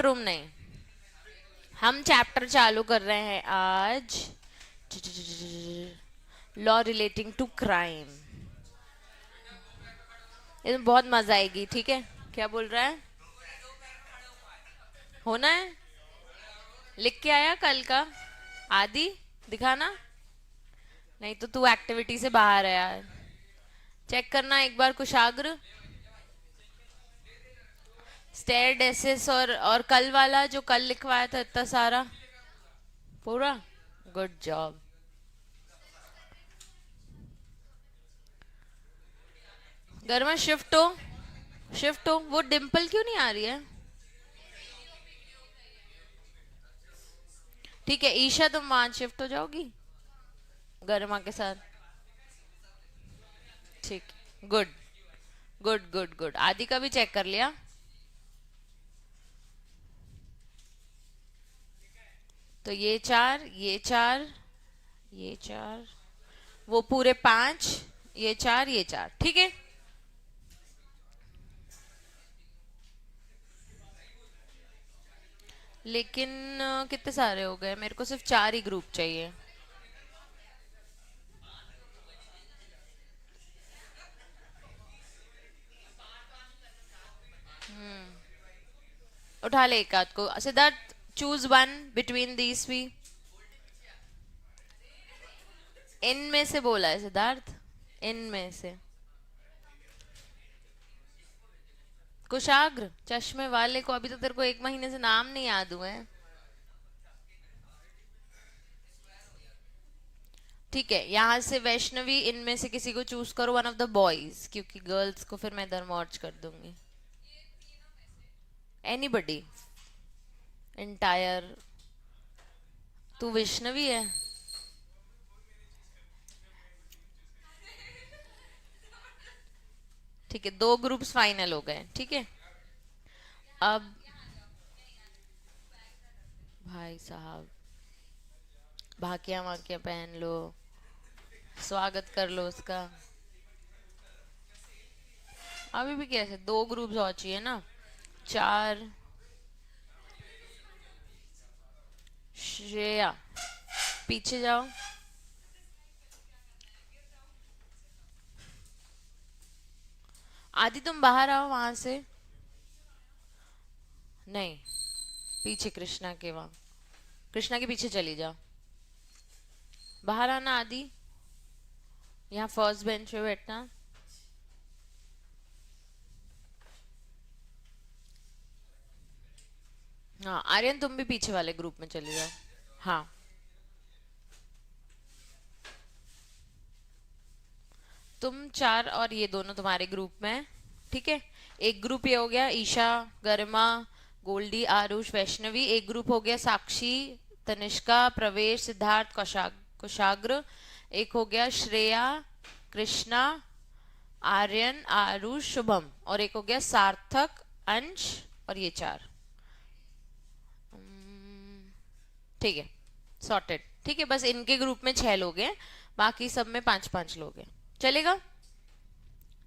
Room नहीं, हम chapter चालू कर रहे हैं आज, लॉ रिलेटिंग टू क्राइम। इसमें बहुत मजा आएगी, ठीक है? क्या बोल रहा है? होना है? लिख के आया कल का? आदि दिखाना। नहीं तो तू एक्टिविटी से बाहर है यार। चेक करना एक बार कुशाग्र। स्टेयर डेसिस और कल वाला जो कल लिखवाया था इतना सारा पूरा। Good job. गर्मा शिफ्ट हो, शिफ्ट हो। वो डिम्पल क्यों नहीं आ रही है? ठीक है ईशा, तुम वहां शिफ्ट हो जाओगी गर्मा के साथ। ठीक, गुड गुड गुड गुड। आदि का भी चेक कर लिया? तो ये चार, ये चार, ये चार, वो पूरे पांच, ये चार, ठीक है। लेकिन कितने सारे हो गए? मेरे को सिर्फ चार ही ग्रुप चाहिए। उठा ले एक आध को Siddharth. Choose one between these भी। इन में से बोला है सिद्धार्थ, इन में से। कुशाग्र चश्मे वाले को अभी तो तेरे को एक महीने से नाम नहीं याद हुए हैं। ठीक है, यहाँ से वैष्णवी, इनमें से किसी को चूज करो, वन ऑफ द बॉयज, क्योंकि गर्ल्स को फिर मैं इधर मर्ज कर दूंगी। Anybody, entire. तू वैष्णवी है? ठीक है, दो ग्रुप्स फाइनल हो गए, ठीक है। अब भाई साहब भाकिया वाकिया पहन लो, स्वागत कर लो उसका। अभी भी कैसे दो ग्रुप्स और चाहिए ना? चार। श्रेया पीछे जाओ। आदि तुम बाहर आओ वहां से। नहीं, पीछे कृष्णा के वहां, कृष्णा के पीछे चली जाओ। बाहर आना आदि, यहाँ फर्स्ट बेंच पे बैठना। हाँ आर्यन, तुम भी पीछे वाले ग्रुप में चले जाओ। हाँ, तुम चार और ये दोनों तुम्हारे ग्रुप में, ठीक है। एक ग्रुप ये हो गया ईशा, गरिमा, गोल्डी, आरुष, वैष्णवी। एक ग्रुप हो गया साक्षी, तनिष्का, प्रवेश, सिद्धार्थ, कुशाग्र। एक हो गया श्रेया, कृष्णा, आर्यन, आरुष, शुभम। और एक हो गया सार्थक, अंश और ये चार। ठीक है, सॉर्टेड। ठीक है, बस इनके ग्रुप में 6 लोग हैं, बाकी सब में 5-5 लोग हैं, चलेगा?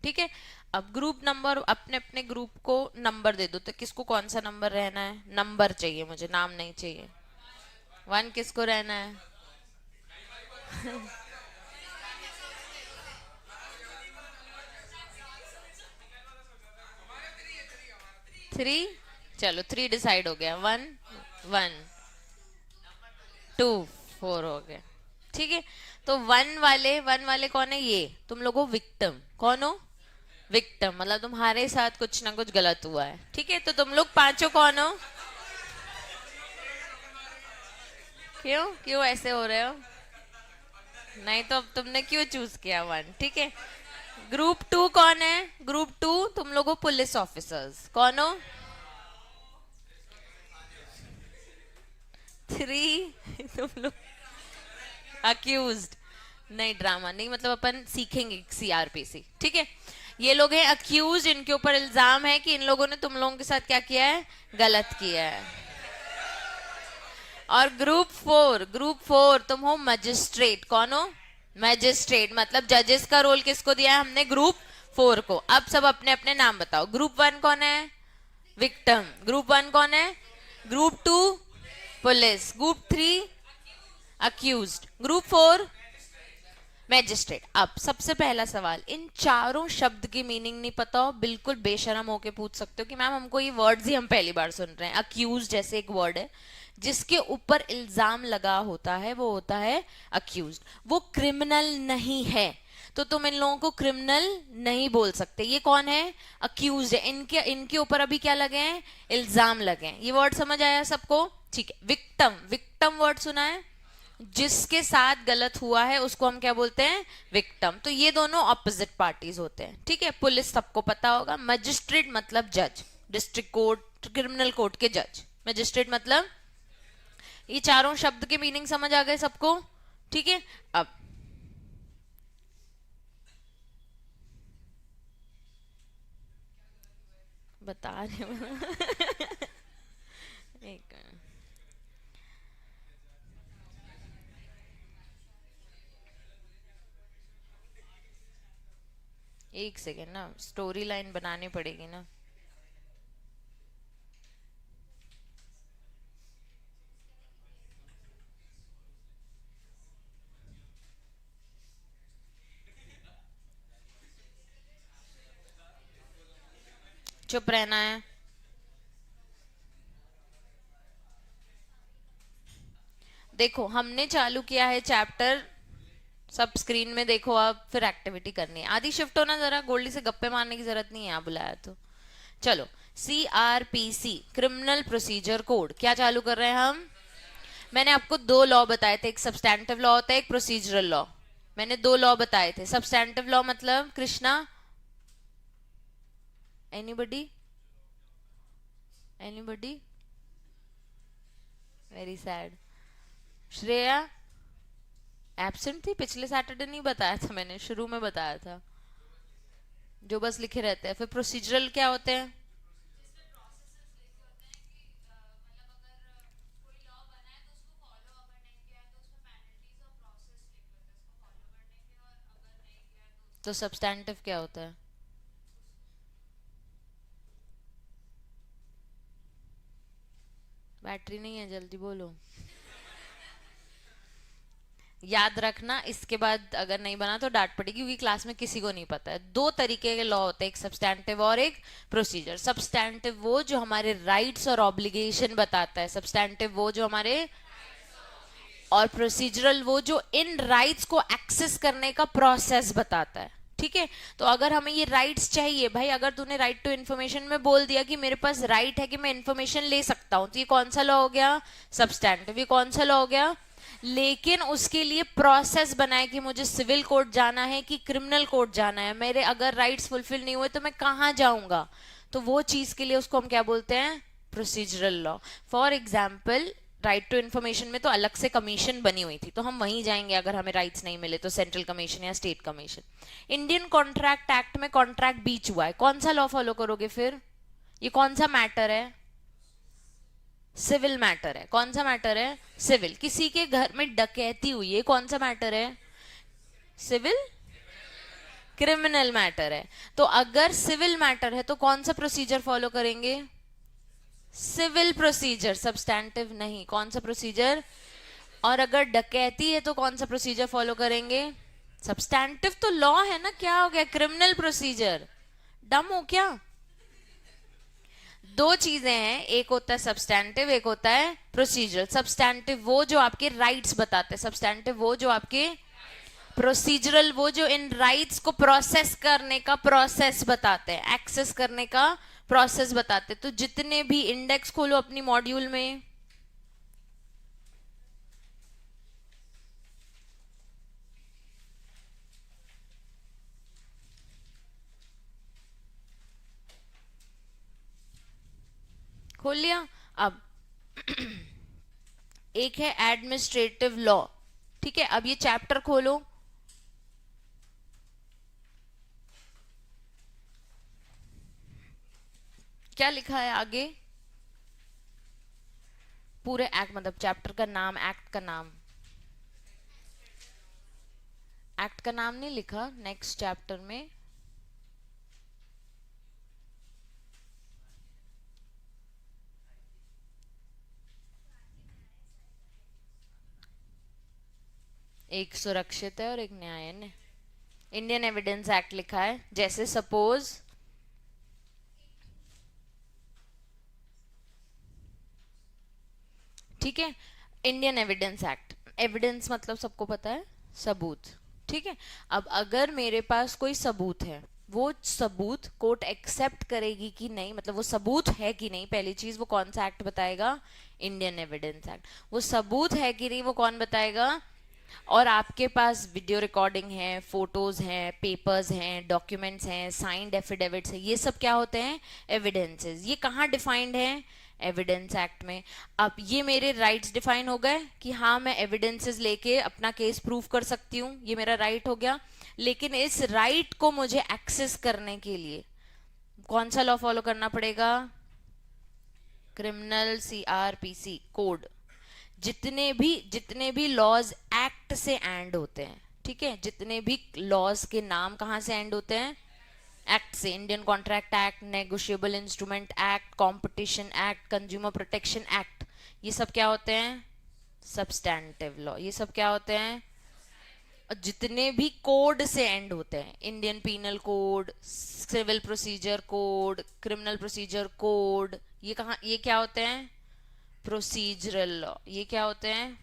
ठीक है। अब ग्रुप नंबर, अपने अपने ग्रुप को नंबर दे दो। तो किसको कौन सा नंबर रहना है? नंबर चाहिए मुझे, नाम नहीं चाहिए। 1 किसको रहना है? 3। चलो 3 डिसाइड हो गया। 1 1 2 4 हो गया, ठीक है। तो वन वाले कौन है? ये तुम लोगों विक्टिम। कौन हो? विक्टिम, मतलब तुम्हारे साथ कुछ ना कुछ गलत हुआ है, ठीक है। तो तुम लोग पांचों कौन हो? क्यों क्यों ऐसे हो रहे हो? नहीं तो अब तुमने क्यों चूज किया 1? ठीक है। ग्रुप 2 कौन है? ग्रुप 2 तुम लोगों पुलिस ऑफिसर्स। कौन हो? 3 तुम लोग अक्यूज्ड। नहीं ड्रामा नहीं, मतलब अपन सीखेंगे सीआरपीसी, ठीक है। ये लोग हैं अक्यूज, इनके ऊपर इल्जाम है कि इन लोगों ने तुम लोगों के साथ क्या किया है? गलत किया है। और ग्रुप 4 तुम हो मजिस्ट्रेट। कौन हो? मजिस्ट्रेट, मतलब जजेस का रोल किसको दिया है हमने? ग्रुप 4 को। अब सब अपने अपने नाम बताओ। ग्रुप 1 कौन है? विक्टिम। ग्रुप 1 कौन है? Group 2 police, group 3 accused, group 4 magistrate. अब सबसे पहला सवाल, इन चारों शब्द की मीनिंग नहीं पता हो, बिल्कुल बेशरम होके पूछ सकते हो कि मैम हमको ये वर्ड्स ही हम पहली बार सुन रहे हैं। अक्यूज जैसे एक वर्ड है जिसके ऊपर इल्जाम लगा होता है, वो होता है अक्यूज। वो क्रिमिनल नहीं है, तो तुम इन लोगों को क्रिमिनल नहीं बोल सकते। ये कौन है? अक्यूज है। इनके इनके ऊपर अभी क्या लगे हैं? इल्जाम लगे हैं। ये वर्ड समझ आया सबको? ठीक है। विक्टम, विक्टम वर्ड सुना है? जिसके साथ गलत हुआ है उसको हम क्या बोलते हैं? विक्टिम। तो ये दोनों ऑपोजिट पार्टीज होते हैं। ठीक है। पुलिस सबको पता होगा। मजिस्ट्रेट मतलब जज, डिस्ट्रिक्ट कोर्ट, क्रिमिनल कोर्ट के जज। मजिस्ट्रेट मतलब, ये चारों शब्द के मीनिंग समझ आ गए सबको? ठीक है। अब बता रहे हैं। एक एक सेकेंड ना, स्टोरी लाइन बनानी पड़ेगी ना। चुप रहना है। देखो हमने चालू किया है चैप्टर, सब स्क्रीन में देखो। आप फिर एक्टिविटी करनी है। आदि शिफ्ट होना जरा, गोल्डी से गप्पे मारने की जरूरत नहीं है, यहाँ बुलाया तो। चलो, CRPC क्रिमिनल प्रोसीजर कोड क्या चालू कर रहे हैं हम? मैंने आपको दो लॉ बताए थे, एक सब्सटैंटिव लॉ होता है, एक प्रोसीजरल लॉ। मैंने दो लॉ बताए थे। सब्सटैंटिव लॉ मतलब Krishna, anybody, anybody, very sad. Shreya absent थी, पिछले सैटरडे नहीं बताया था मैंने, शुरू में बताया था। जो बस लिखे रहते हैं। फिर प्रोसीजरल क्या होते हैं? तो सब्सटैंटिव क्या होता है? बैटरी नहीं है, जल्दी बोलो। याद रखना, इसके बाद अगर नहीं बना तो डांट पड़ेगी, क्योंकि क्लास में किसी को नहीं पता है। दो तरीके के लॉ होते हैं, एक सब्सटैंटिव और एक प्रोसीजर। सब्सटैंटिव वो जो हमारे राइट्स और ऑब्लिगेशन बताता है, सब्सटैंटिव वो जो हमारे, और प्रोसीजरल वो जो इन राइट्स को एक्सेस करने का प्रोसेस बताता है। ठीक है। तो अगर हमें ये राइट्स चाहिए, भाई अगर तूने राइट टू इन्फॉर्मेशन में बोल दिया कि मेरे पास राइट है कि मैं इन्फॉर्मेशन ले सकता हूं, तो ये कौन सा लॉ हो गया? सब्सटैंटिव। ये कौन सा लॉ हो गया? लेकिन उसके लिए प्रोसेस बनाए कि मुझे सिविल कोर्ट जाना है कि क्रिमिनल कोर्ट जाना है, मेरे अगर राइट्स फुलफिल नहीं हुए तो मैं कहाँ जाऊंगा, तो वो चीज के लिए उसको हम क्या बोलते हैं? Procedural law. For example, right to information में तो अलग से कमीशन बनी हुई थी, तो हम वहीं जाएंगे अगर हमें राइट्स नहीं मिले तो, सेंट्रल कमीशन या state commission. Indian contract act में कॉन्ट्रैक्ट बीच हुआ है, कौन सा लॉ फॉलो करोगे फिर? ये कौन सा मैटर है? सिविल मैटर है। कौन सा मैटर है? सिविल। किसी के घर में डकैती हुई है, कौन सा मैटर है? सिविल। क्रिमिनल मैटर है। तो अगर सिविल मैटर है तो कौन सा प्रोसीजर फॉलो करेंगे? सिविल प्रोसीजर, सब्सटैंटिव नहीं। कौन सा प्रोसीजर? और अगर डकैती है तो कौन सा प्रोसीजर फॉलो करेंगे? सब्सटैंटिव तो लॉ है ना, क्या हो गया? Criminal procedure. डम हो क्या? दो चीजें हैं, एक होता है सब्सटैंटिव, एक होता है प्रोसीजरल। सब्सटैंटिव वो जो आपके राइट्स बताते हैं, सब्सटैंटिव वो जो आपके, प्रोसीजरल वो जो इन राइट्स को प्रोसेस करने का प्रोसेस बताते हैं, एक्सेस करने का प्रोसेस बताते हैं। तो जितने भी इंडेक्स खोलो अपनी मॉड्यूल में, खोल लिया? अब एक है एडमिनिस्ट्रेटिव लॉ। ठीक है। अब ये चैप्टर खोलो, क्या लिखा है आगे? पूरे एक्ट मतलब चैप्टर का नाम, एक्ट का नाम, एक्ट का नाम नहीं लिखा नेक्स्ट चैप्टर में। एक सुरक्षित है और एक न्याय है। इंडियन एविडेंस एक्ट लिखा है, जैसे सपोज ठीक है, इंडियन एविडेंस एक्ट, एविडेंस मतलब सबको पता है सबूत, ठीक है। अब अगर मेरे पास कोई सबूत है, वो सबूत कोर्ट एक्सेप्ट करेगी कि नहीं, मतलब वो सबूत है कि नहीं, पहली चीज वो कौन सा एक्ट बताएगा, इंडियन एविडेंस एक्ट। वो सबूत है कि नहीं वो कौन बताएगा, और आपके पास वीडियो रिकॉर्डिंग है, फोटोज हैं, पेपर्स हैं, डॉक्यूमेंट्स हैं, साइंड एफिडेविट्स है, ये सब क्या होते हैं, एविडेंसेस। ये कहाँ डिफाइंड है, एविडेंस एक्ट में। अब ये मेरे राइट्स डिफाइन हो गए कि हाँ मैं एविडेंसेस लेके अपना केस प्रूव कर सकती हूँ, ये मेरा राइट हो गया। लेकिन इस राइट को मुझे एक्सेस करने के लिए कौन सा लॉ फॉलो करना पड़ेगा, क्रिमिनल सीआरपीसी कोड। जितने भी लॉज एक्ट से एंड होते हैं, ठीक है, जितने भी लॉज के नाम कहाँ से एंड होते हैं, एक्ट से। Indian contract act, negotiable instrument act, competition act, consumer protection act, ये सब क्या होते हैं, सब्सटैंटिव लॉ। ये सब क्या होते हैं, जितने भी कोड से एंड होते हैं, Indian penal code, civil procedure code, criminal procedure code, ये कहाँ, ये क्या होते हैं, प्रोसीजरल लॉ। ये क्या होते हैं,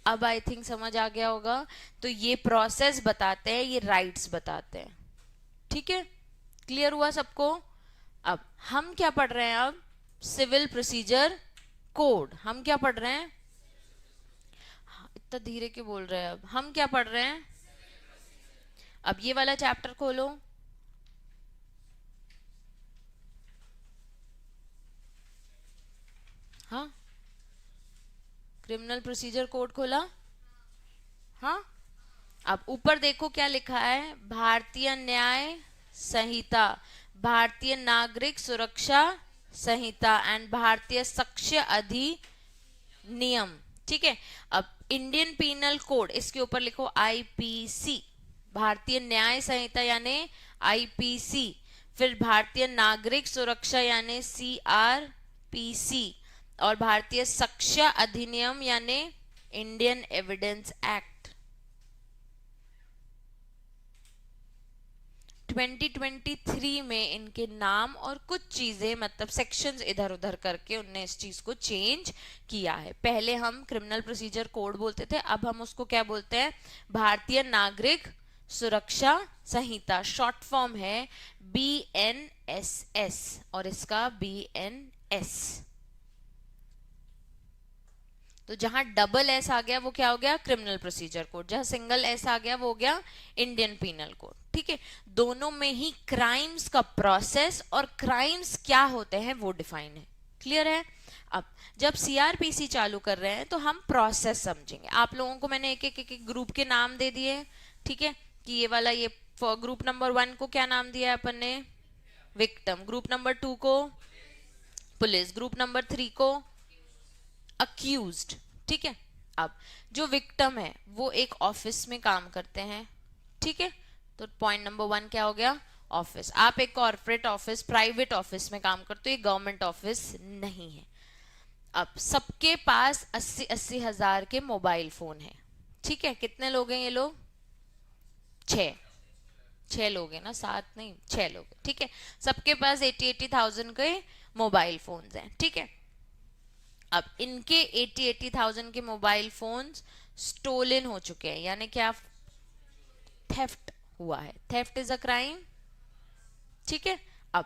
अब आई थिंक समझ आ गया होगा। तो ये प्रोसेस बताते हैं, ये राइट्स बताते हैं, ठीक है, क्लियर हुआ सबको। अब हम क्या पढ़ रहे हैं, अब सिविल प्रोसीजर कोड, हम क्या पढ़ रहे हैं, इतना धीरे क्यों बोल रहे हैं, अब हम क्या पढ़ रहे हैं, अब ये वाला चैप्टर खोलो, हाँ, क्रिमिनल प्रोसीजर कोड खोला, हाँ। अब ऊपर देखो क्या लिखा है, भारतीय न्याय संहिता, भारतीय नागरिक सुरक्षा संहिता एंड भारतीय साक्ष्य अधिनियम, ठीक है। अब इंडियन पीनल कोड, इसके ऊपर लिखो आईपीसी, भारतीय न्याय संहिता यानी आईपीसी, फिर भारतीय नागरिक सुरक्षा यानी सीआरपीसी, और भारतीय साक्ष्य अधिनियम यानी इंडियन एविडेंस एक्ट। 2023 में इनके नाम और कुछ चीजें, मतलब सेक्शंस इधर उधर करके उनने इस चीज को चेंज किया है। पहले हम क्रिमिनल प्रोसीजर कोड बोलते थे, अब हम उसको क्या बोलते हैं, भारतीय नागरिक सुरक्षा संहिता, शॉर्ट फॉर्म है BNSS, और इसका BNS। तो जहां डबल एस आ गया वो क्या हो गया, क्रिमिनल प्रोसीजर कोड, जहां सिंगल एस आ गया वो हो गया इंडियन पीनल कोड, ठीक है। दोनों में ही क्राइम्स का प्रोसेस और क्राइम्स क्या होते हैं वो डिफाइन है, क्लियर है। अब जब सीआरपीसी चालू कर रहे हैं तो हम प्रोसेस समझेंगे। आप लोगों को मैंने एक एक, एक, एक ग्रुप के नाम दे दिए, ठीक है, कि ये वाला, ये ग्रुप नंबर 1 को क्या नाम दिया है अपन ने, विक्टिम, ग्रुप नंबर 2 को पुलिस, ग्रुप नंबर 3 को अक्यूज्ड, ठीक है। अब जो विक्टिम है वो एक ऑफिस में काम करते हैं, ठीक है, तो पॉइंट नंबर 1 क्या हो गया, ऑफिस। आप एक कॉर्पोरेट ऑफिस, प्राइवेट ऑफिस में काम करते हो, ये गवर्नमेंट ऑफिस नहीं है। अब सबके पास 80-80 हजार के मोबाइल फोन है, ठीक है। कितने लोग हैं ये लोग, 6 लोग हैं ना, 7 नहीं, 6 लोग, ठीक है। सबके पास 80,000 के मोबाइल फोन्स हैं, ठीक है। अब इनके 80,000 के मोबाइल फोन्स स्टोलन हो चुके हैं, यानी क्या, थेफ्ट हुआ है, थेफ्ट इज अ क्राइम, ठीक है। अब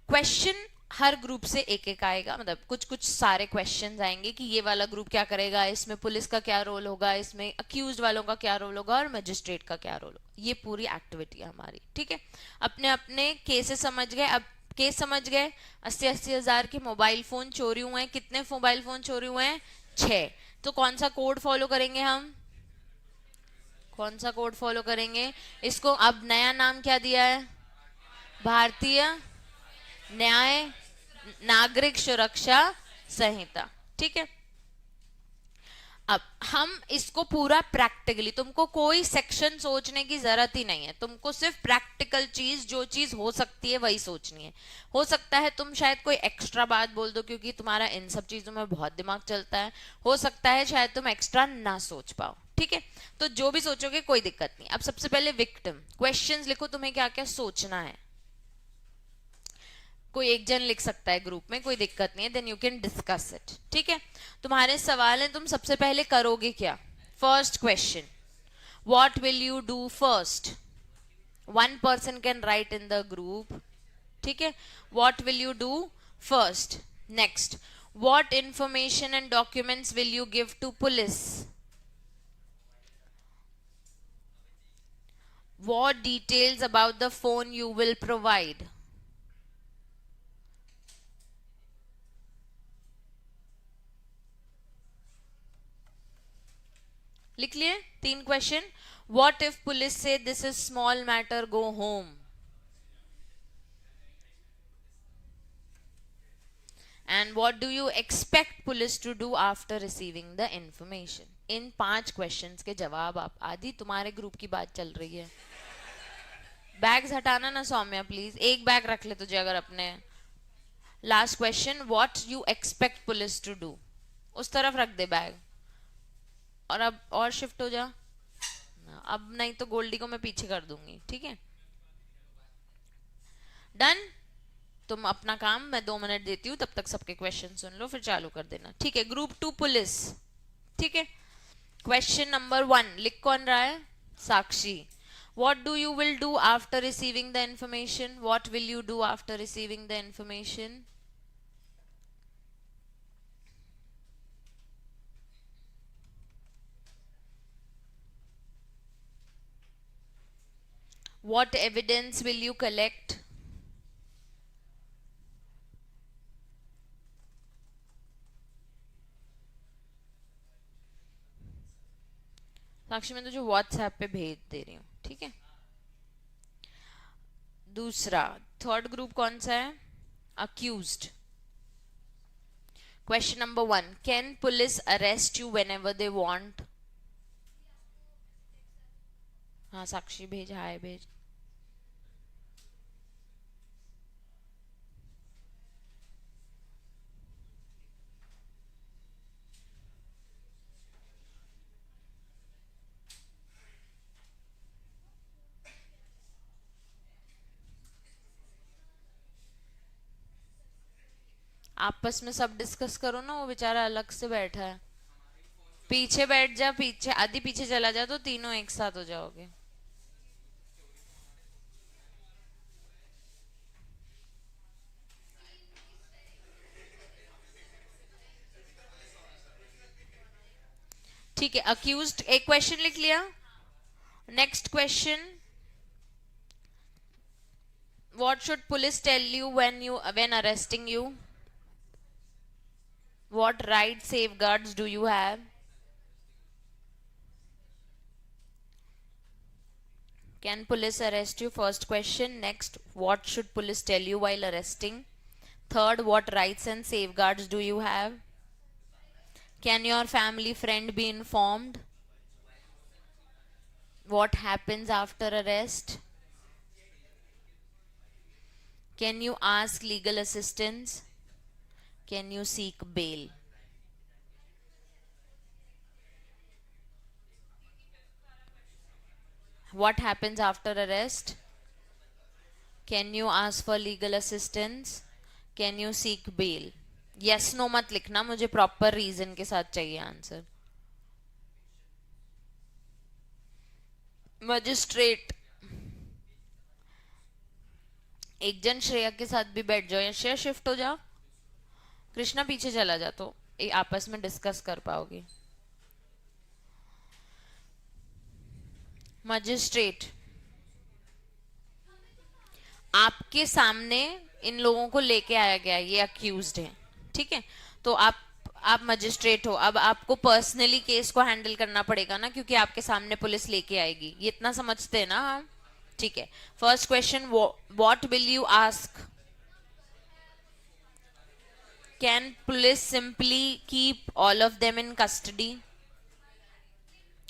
क्वेश्चन हर ग्रुप से एक एक आएगा, मतलब कुछ कुछ सारे क्वेश्चंस आएंगे कि ये वाला ग्रुप क्या करेगा, इसमें पुलिस का क्या रोल होगा, इसमें अक्यूज्ड वालों का क्या रोल होगा, और मजिस्ट्रेट का क्या रोल होगा। ये पूरी एक्टिविटी है हमारी, ठीक है। अपने अपने केसेस समझ गए, अब केस समझ गए, 80-80 हजार के मोबाइल फोन चोरी हुए हैं। कितने मोबाइल फोन चोरी हुए हैं, 6। तो कौन सा कोड फॉलो करेंगे हम, कौन सा कोड फॉलो करेंगे, इसको अब नया नाम क्या दिया है, भारतीय न्याय नागरिक सुरक्षा संहिता, ठीक है। अब हम इसको पूरा प्रैक्टिकली, तुमको कोई सेक्शन सोचने की जरूरत ही नहीं है, तुमको सिर्फ प्रैक्टिकल चीज, जो चीज हो सकती है वही सोचनी है। हो सकता है तुम शायद कोई एक्स्ट्रा बात बोल दो क्योंकि तुम्हारा इन सब चीजों में बहुत दिमाग चलता है, हो सकता है शायद तुम एक्स्ट्रा ना सोच पाओ, ठीक है, तो जो भी सोचोगे कोई दिक्कत नहीं। अब सबसे पहले विक्टिम, क्वेश्चंस लिखो तुम्हें क्या क्या सोचना है। कोई एक जन लिख सकता है ग्रुप में, कोई दिक्कत नहीं है, then you can discuss it. ठीक है, तुम्हारे सवाल है, तुम सबसे पहले करोगे क्या। First question, what will you do first. One person can write in the group. ठीक है, what will you do first. Next, what information and documents will you give to police. What details about the phone you will provide? लिख लिए 3 question. What if police say this is small matter, go home? And what do you expect police to do after receiving the information? In 5 questions के जवाब आप, आदि तुम्हारे group की बात चल रही है। बैग्स हटाना ना सौम्या प्लीज, एक बैग रख ले तुझे अगर अपने। Last question, what you expect police to do, उस तरफ रख दे बैग। और अब और शिफ्ट हो जा, अब नहीं तो गोल्डी को मैं पीछे कर दूंगी। ठीक है, डन। तुम अपना काम, मैं 2 मिनट देती हूँ, तब तक सबके क्वेश्चन सुन लो फिर चालू कर देना। ठीक है, ग्रुप 2 पुलिस। ठीक है, क्वेश्चन नंबर 1 लिख कौन रहा है, साक्षी। What do you will do after receiving the information? What will you do after receiving the information? What evidence will you collect? साक्षी मैं तुझे व्हाट्सएप पे भेज दे रही हूँ। ठीक है, दूसरा, थर्ड ग्रुप कौन सा है, accused. Question number 1, can police arrest you when ever they want. हाँ साक्षी भेज, हाय भेज। आपस में सब डिस्कस करो ना, वो बेचारा अलग से बैठा है। पीछे बैठ जा, पीछे आदि पीछे चला जा, तो तीनों एक साथ हो जाओगे। ठीक है, अक्यूज्ड एक क्वेश्चन लिख लिया। Next question, what should police tell you when arresting you? What right safeguards do you have? Can police arrest you? First question. Next, what should police tell you while arresting? Third, what rights and safeguards do you have? Can your family friend be informed? What happens after arrest? Can you ask legal assistance? Can you seek bail? What happens after arrest? Can you ask for legal assistance? Can you seek bail? Yes no मत लिखना, मुझे proper reason के साथ चाहिए answer. Magistrate, एक जन श्रेया के साथ भी बैठ जाओ, या श्रेया शिफ्ट हो जाओ, कृष्णा पीछे चला जा, तो आपस में डिस्कस कर पाओगे। मजिस्ट्रेट, आपके सामने इन लोगों को लेके आया गया, ये अक्यूज्ड है। ठीक है, तो आप मजिस्ट्रेट हो, अब आपको पर्सनली केस को हैंडल करना पड़ेगा ना, क्योंकि आपके सामने पुलिस लेके आएगी, ये इतना समझते हैं ना हम। ठीक है, first question, what will you ask. Can police simply keep all of them in custody,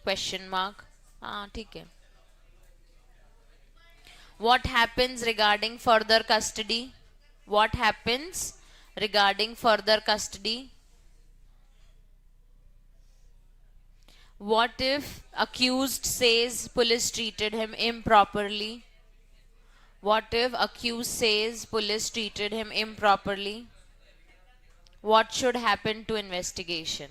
question mark. हाँ ठीक है। What happens regarding further custody? What happens regarding further custody? What if accused says police treated him improperly? What if accused says police treated him improperly? What should happen to investigation?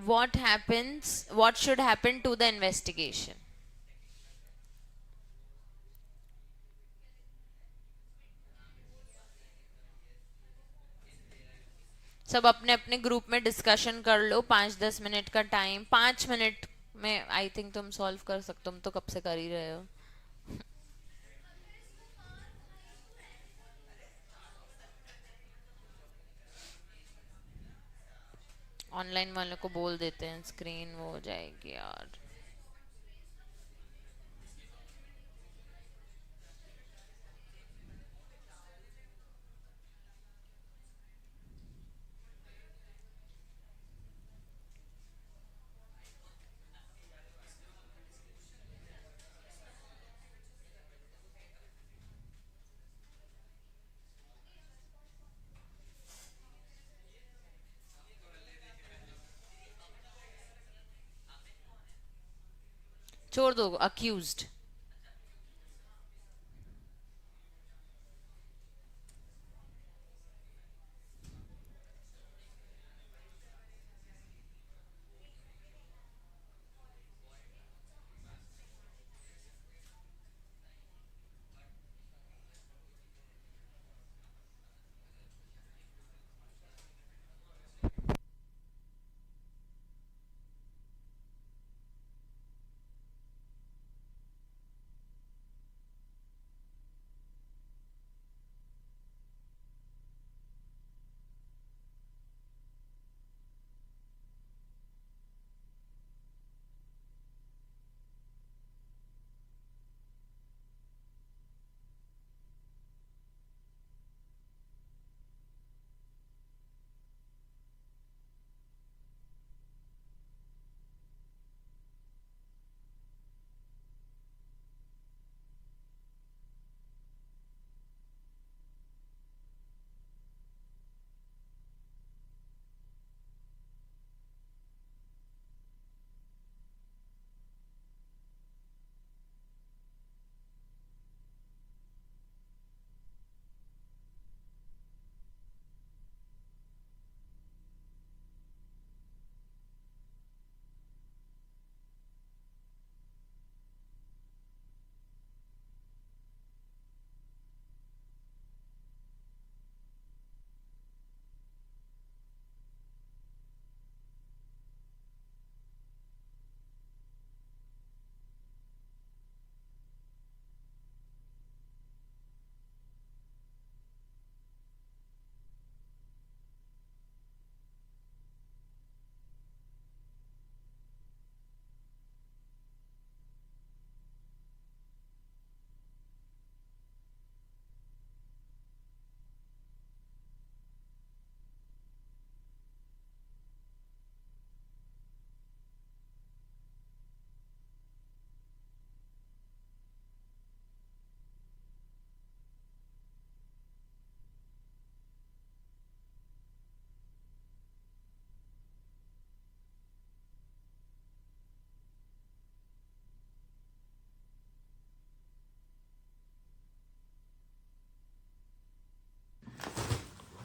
What should happen to the investigation? सब अपने अपने group में discussion कर लो, 5-10 minute का time, 5 minute में I think तुम solve कर सकते हो, तुम तो कब से कर ही रहे हो. ऑनलाइन वाले को बोल देते हैं स्क्रीन वो हो जाएगी यार. छोड़ दो अक्यूज्ड.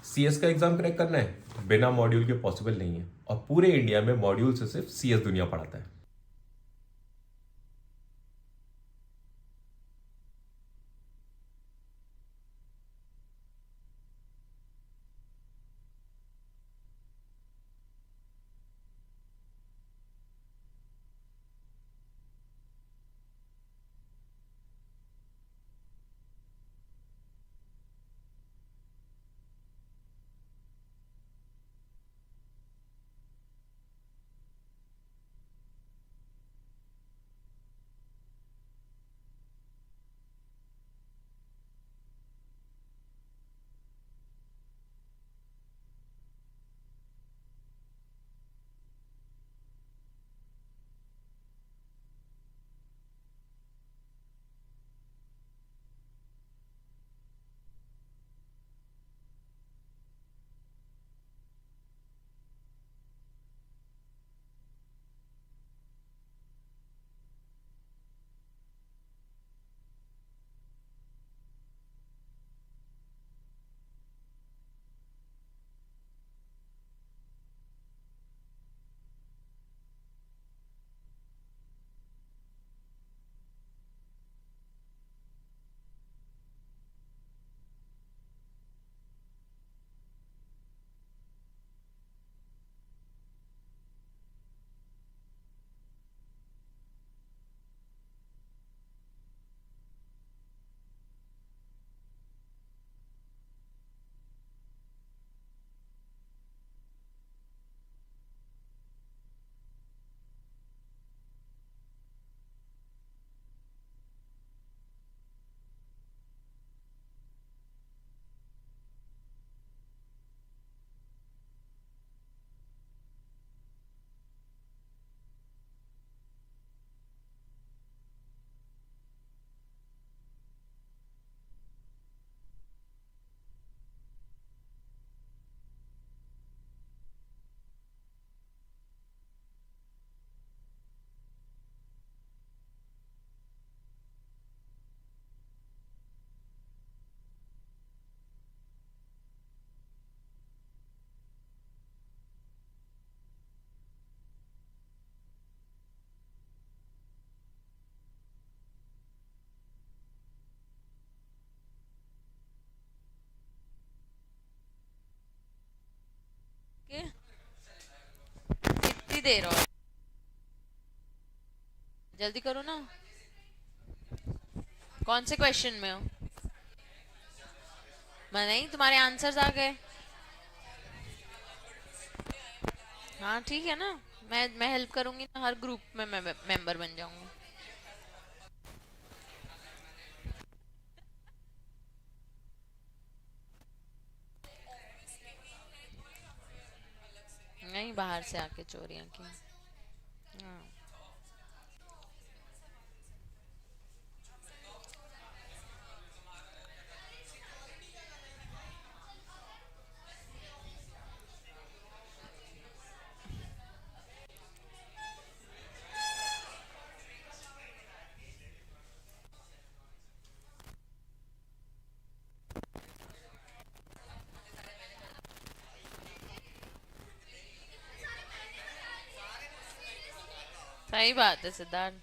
सीएस का एग्जाम क्रैक करना है बिना मॉड्यूल के पॉसिबल नहीं है, और पूरे इंडिया में मॉड्यूल से सिर्फ सीएस दुनिया पढ़ाता है. देर और जल्दी करो ना। कौन से क्वेश्चन में हो? मैं नहीं, तुम्हारे आंसर्स आ गए। हाँ ठीक है ना, मैं हेल्प करूंगी ना, हर ग्रुप में मैं मेंबर बन जाऊंगी। नहीं, बाहर से आके चोरियां की। हाँ। सही बात है सिद्धार्थ।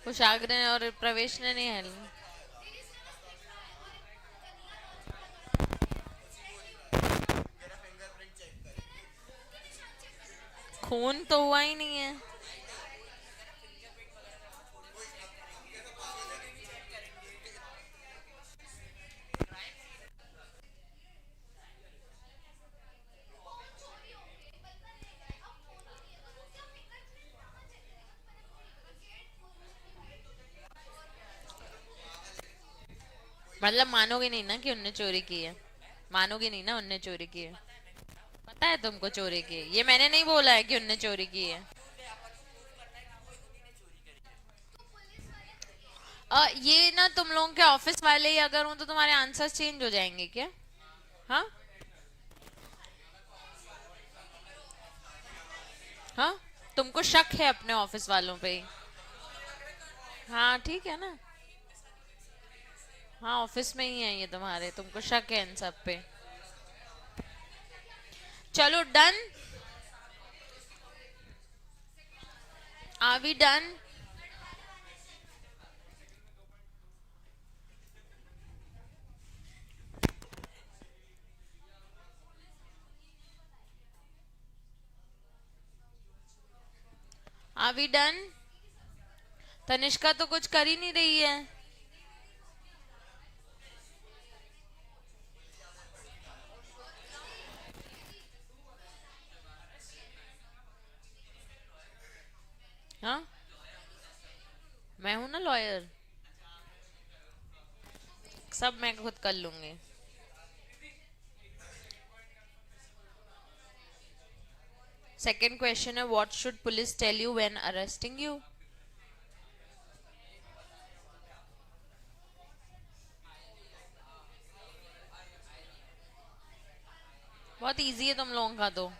कुशाग्र ने और प्रवेश ने नहीं हेल्प। खून तो हुआ ही नहीं है। मतलब मानोगे नहीं ना कि उनने चोरी की है? मानोगे नहीं ना उनने चोरी की है? पता है तुमको चोरी की है, ये मैंने नहीं बोला है कि उनने चोरी की है। ये ना तुम लोगों के ऑफिस वाले ही अगर हो तो तुम्हारे आंसर्स चेंज हो जाएंगे क्या? हाँ। हाँ, तुमको शक है अपने ऑफिस वालों पे ही? हाँ ठीक है ना। हाँ, ऑफिस में ही है ये तुम्हारे, तुमको शक है इन सब पे। चलो done. Are we done? Are we done? Tanishka तो कुछ कर ही नहीं रही है। हाँ, मैं हूं ना लॉयर, सब मैं खुद कर लूंगी। सेकंड क्वेश्चन है, what should police tell you when arresting you? बहुत इजी है तुम लोगों का तो।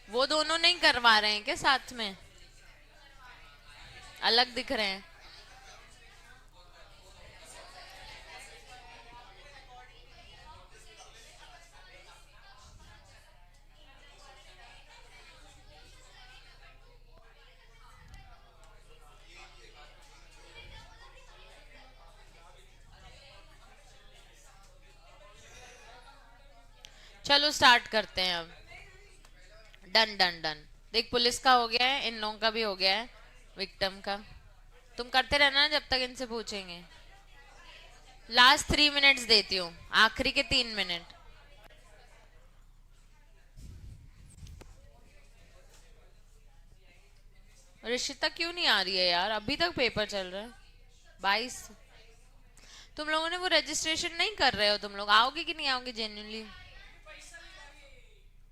वो दोनों नहीं करवा रहे हैं क्या साथ में? अलग दिख रहे हैं। चलो स्टार्ट करते हैं अब। Done done done. देख, पुलिस का हो गया है, इन लोगों का भी हो गया है, विक्टिम का। तुम करते रहना जब तक इनसे पूछेंगे। लास्ट 3 मिनट्स देती हूँ, आखिरी के 3 मिनट। ऋषिता क्यों नहीं आ रही है यार? अभी तक पेपर चल रहा है। 22। तुम लोगों ने वो रजिस्ट्रेशन नहीं कर रहे हो? तुम लोग आओगे कि नहीं आओगे जेन्युइनली?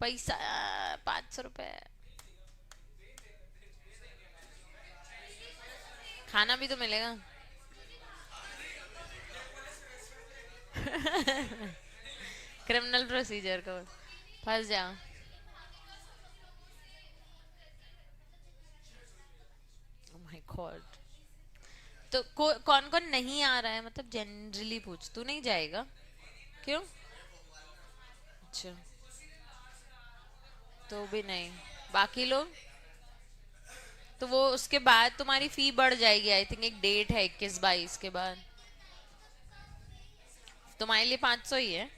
पैसा 500 रुपए। खाना भी तो मिलेगा। क्रिमिनल प्रोसीजर को फंस जाओ। Oh my God. तो कौन कौन नहीं आ रहा है, मतलब जनरली पूछ, तू नहीं जाएगा? क्यों? अच्छा, तो भी नहीं, बाकी लोग? तो वो उसके बाद तुम्हारी फी बढ़ जाएगी, आई थिंक एक डेट है 21-22 के बाद। तुम्हारे लिए 500 ही है।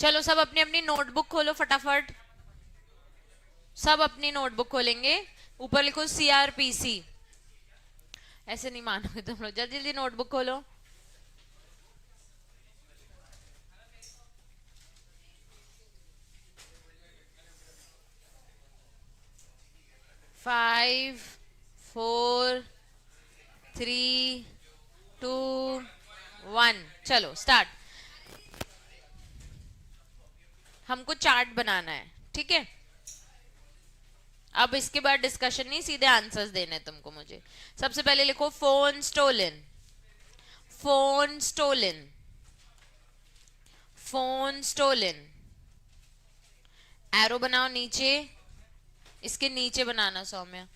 चलो सब अपनी अपनी नोटबुक खोलो फटाफट, सब अपनी नोटबुक खोलेंगे, ऊपर लिखो CRPC। ऐसे नहीं मानोगे तुम लोग, जल्दी जल्दी नोटबुक खोलो। 5 4 3 2 1, चलो स्टार्ट। हमको चार्ट बनाना है, ठीक है। अब इसके बाद डिस्कशन नहीं, सीधे आंसर्स देने हैं तुमको मुझे। सबसे पहले लिखो phone stolen, phone stolen, phone stolen. Arrow बनाओ नीचे, इसके नीचे बनाना सौम्या।